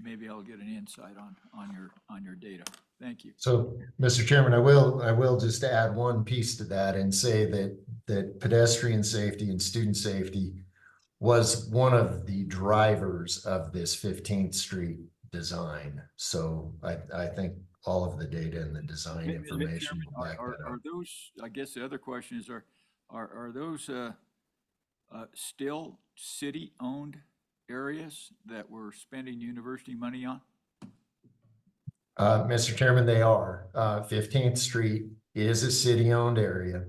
maybe I'll get an insight on your data. Thank you.
So, Mr. Chairman, I will just add one piece to that and say that pedestrian safety and student safety was one of the drivers of this 15th Street design. So I think all of the data and the design
Mr.
information
Chairman,
will back that
are
up.
those, I guess the other question is, are those still city-owned areas that we're spending university money on?
Mr. Chairman, they are. 15th Street is a city-owned area.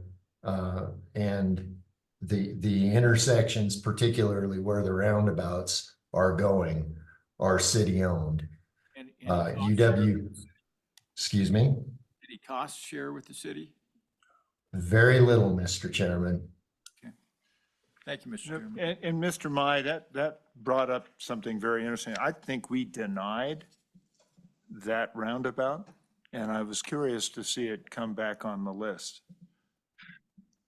And the intersections, particularly where the roundabouts are going, are city-owned.
And any cost share
UW,
with the city?
excuse me,
Any cost share with the city?
very little, Mr. Chairman.
Thank you, Mr. Chairman.
And Mr. Mai, that brought up something very interesting. I think we denied that roundabout, and I was curious to see it come back on the list.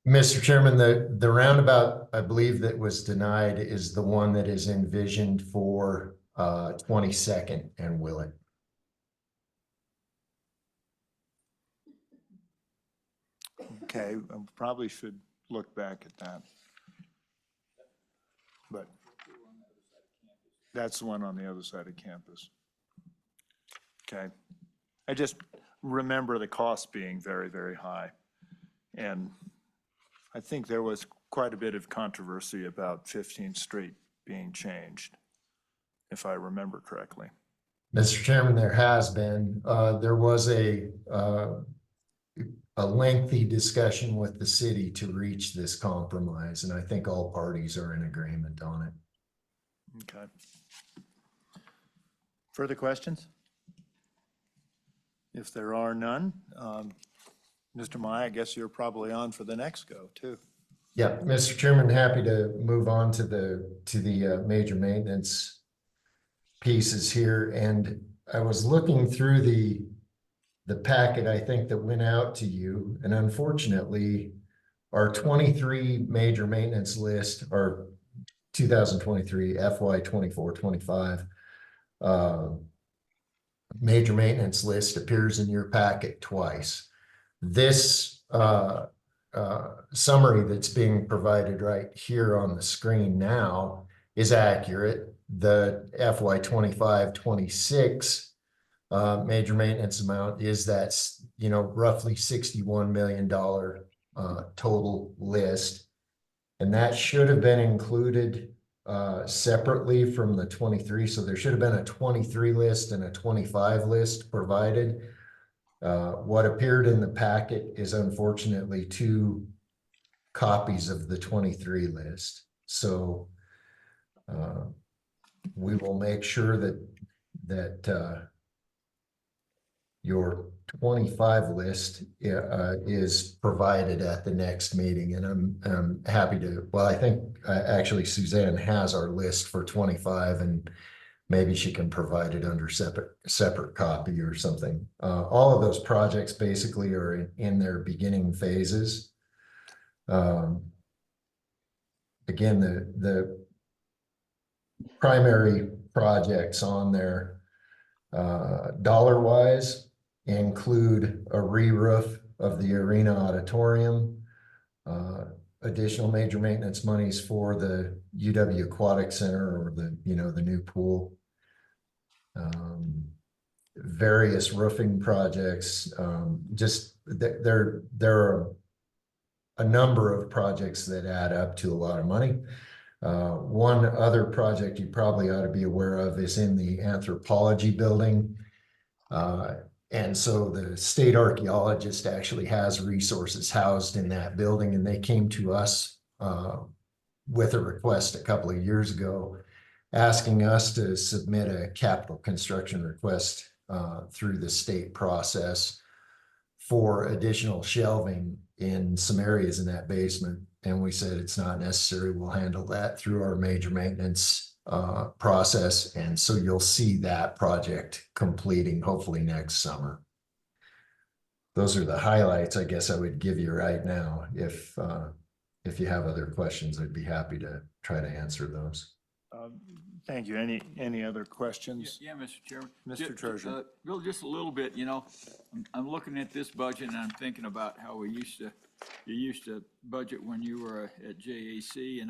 Mr. Chairman, the roundabout, I believe that was denied is the one that is envisioned for 22nd and Willett.
Okay, I probably should look back at that. But that's the one on the other side of campus. Okay. I just remember the cost being very, very high. And I think there was quite a bit of controversy about 15th Street being changed, if I remember correctly.
Mr. Chairman, there has been. There was a lengthy discussion with the city to reach this compromise, and I think all parties are in agreement on it.
Okay. Further questions? If there are none, Mr. Mai, I guess you're probably on for the next go too.
Yeah, Mr. Chairman, happy to move on to the major maintenance pieces here. And I was looking through the packet, I think, that went out to you, and unfortunately, our 23 major maintenance list, our 2023 FY 24-25 major maintenance list appears in your packet twice. This summary that's being provided right here on the screen now is accurate. The FY 25-26 major maintenance amount is that, roughly $61 million total list. And that should have been included separately from the 23. So there should have been a 23 list and a 25 list provided. What appeared in the packet is unfortunately 2 copies of the 23 list. So we will make sure that your 25 list is provided at the next meeting, and I'm happy to. Well, I think actually Suzanne has our list for 25, and maybe she can provide it under separate copy or something. All of those projects basically are in their beginning phases. Again, the primary projects on there dollar-wise include a re-roof of the arena auditorium, additional major maintenance monies for the UW Aquatic Center, or the new pool, various roofing projects. There are a number of projects that add up to a lot of money. One other project you probably ought to be aware of is in the anthropology building. And so the state archaeologist actually has resources housed in that building, and they came to us with a request a couple of years ago, asking us to submit a capital construction request through the state process for additional shelving in some areas in that basement. And we said it's not necessary. We'll handle that through our major maintenance process. And so you'll see that project completing hopefully next summer. Those are the highlights I guess I would give you right now. If you have other questions, I'd be happy to try to answer those.
Thank you. Any other questions?
Yeah, Mr. Chairman.
Mr. Treasurer.
Bill, just a little bit, you know, I'm looking at this budget and I'm thinking about how you used to budget when you were at JAC, and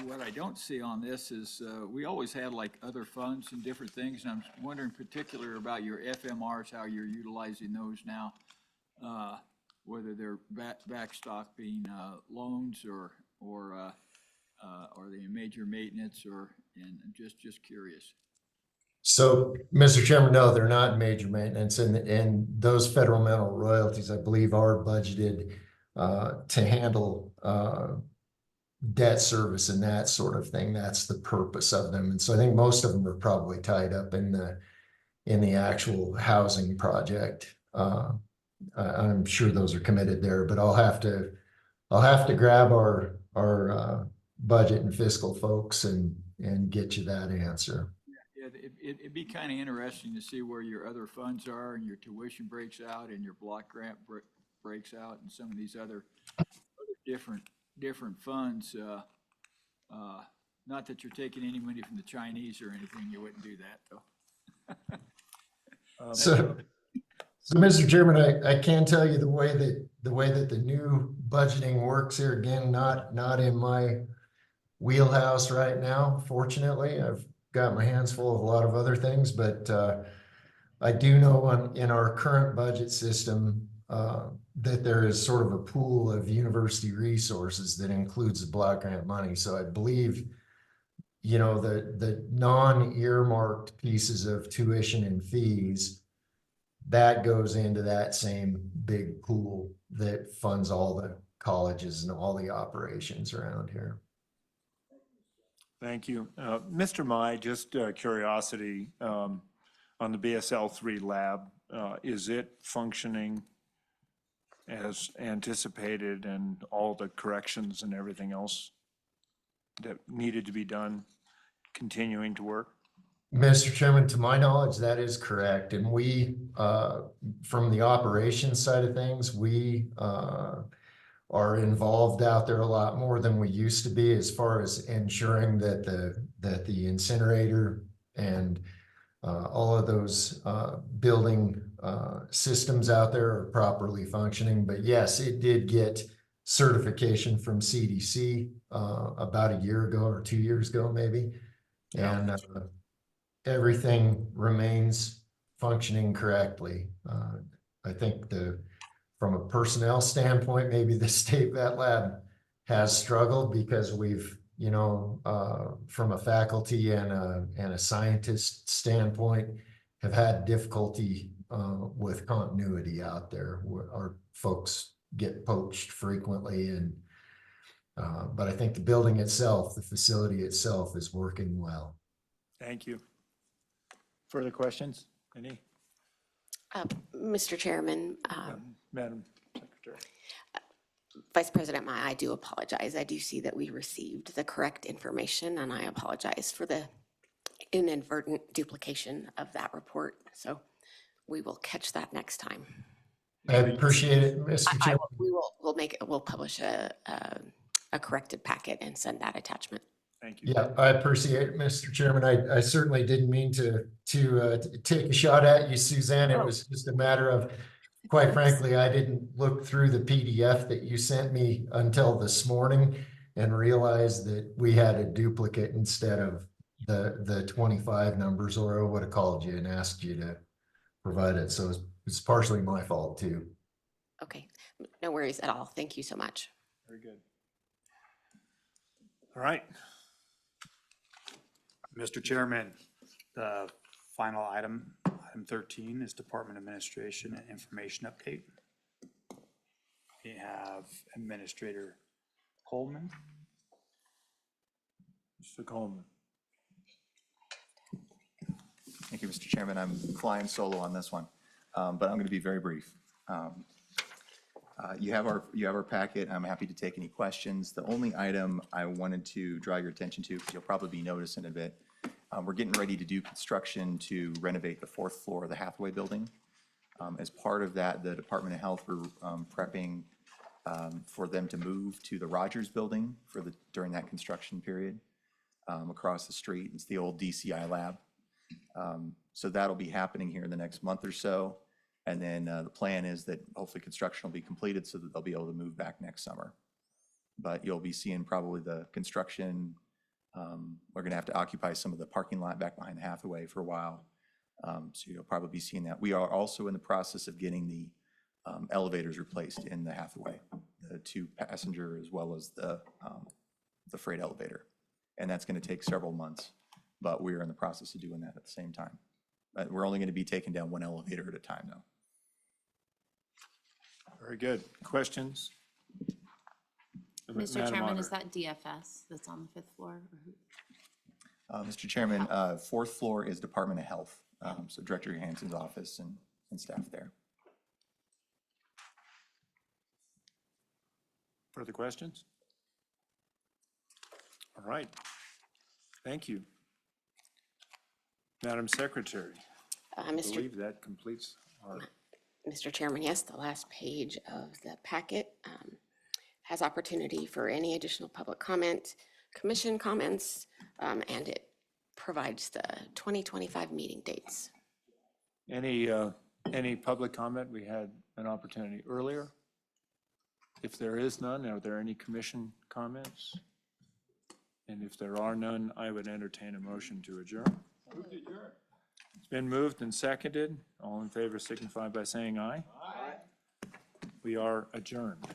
what I don't see on this is, we always had like other funds and different things, and I'm wondering particular about your FMRs, how you're utilizing those now, whether they're backstop being loans or the major maintenance, and just curious.
So, Mr. Chairman, no, they're not major maintenance, and those federal mineral royalties, I believe, are budgeted to handle debt service and that sort of thing. That's the purpose of them. And so I think most of them are probably tied up in the actual housing project. I'm sure those are committed there, but I'll have to grab our budget and fiscal folks and get you that answer.
Yeah, it'd be kind of interesting to see where your other funds are, and your tuition breaks out, and your block grant breaks out, and some of these other different funds. Not that you're taking any money from the Chinese or anything, you wouldn't do that, though.
So, Mr. Chairman, I can tell you the way that the new budgeting works here, again, not in my wheelhouse right now, fortunately. I've got my hands full of a lot of other things, but I do know in our current budget system that there is sort of a pool of university resources that includes the block grant money. So I believe, the non-earmarked pieces of tuition and fees, that goes into that same big pool that funds all the colleges and all the operations around here.
Thank you. Mr. Mai, just curiosity, on the BSL-3 lab, is it functioning as anticipated, and all the corrections and everything else that needed to be done continuing to work?
Mr. Chairman, to my knowledge, that is correct. And we, from the operations side of things, we are involved out there a lot more than we used to be, as far as ensuring that the incinerator and all of those building systems out there are properly functioning. But yes, it did get certification from CDC about a year ago or 2 years ago, maybe. And everything remains functioning correctly. I think from a personnel standpoint, maybe the state vet lab has struggled because we've, from a faculty and a scientist standpoint, have had difficulty with continuity out there. Our folks get poached frequently, but I think the building itself, the facility itself, is working well.
Thank you. Further questions? Any?
Mr. Chairman,
Madam Secretary.
Vice President Mai, I do apologize. I do see that we received the correct information, and I apologize for the inadvertent duplication of that report. So we will catch that next time.
I appreciate it, Mr. Chairman.
We'll publish a corrected packet and send that attachment.
Thank you.
Yeah, I appreciate it, Mr. Chairman. I certainly didn't mean to take a shot at you, Suzanne. It was just a matter of, quite frankly, I didn't look through the PDF that you sent me until this morning and realized that we had a duplicate instead of the 25 numbers, or I would have called you and asked you to provide it. So it's partially my fault too.
Okay, no worries at all. Thank you so much.
Very good. All right.
Mr. Chairman, the final item 13 is Department Administration and Information Update. We have Administrator Coleman.
Mr. Coleman.
Thank you, Mr. Chairman. I'm flying solo on this one, but I'm going to be very brief. You have our packet. I'm happy to take any questions. The only item I wanted to draw your attention to, because you'll probably be noticing a bit, we're getting ready to do construction to renovate the 4th floor of the Hathaway building. As part of that, the Department of Health, we're prepping for them to move to the Rogers building during that construction period. across the street. It's the old DCI lab. So that'll be happening here in the next month or so. And then the plan is that hopefully construction will be completed so that they'll be able to move back next summer. But you'll be seeing probably the construction. We're going to have to occupy some of the parking lot back behind the Hathaway for a while. So you'll probably be seeing that. We are also in the process of getting the elevators replaced in the Hathaway, the 2 passenger as well as the freight elevator. And that's going to take several months, but we're in the process of doing that at the same time. But we're only going to be taking down 1 elevator at a time though.
Very good. Questions?
Mr.
Madam
Chairman, is
Auditor.
that DFS that's on the 5th floor? or who?
Mr. Chairman, 4th floor is Department of Health. So Director Johansson's office and staff there.
Further questions? All right. Thank you. Madam Secretary, I
Mr.
believe that completes our,
Mr. Chairman, yes, the last page of the packet has opportunity for any additional public comment, commission comments, and it provides the 2025 meeting dates.
any public comment? We had an opportunity earlier. If there is none, are there any commission comments? And if there are none, I would entertain a motion to adjourn. It's been moved and seconded. All in favor signify by saying aye. Aye. We are adjourned.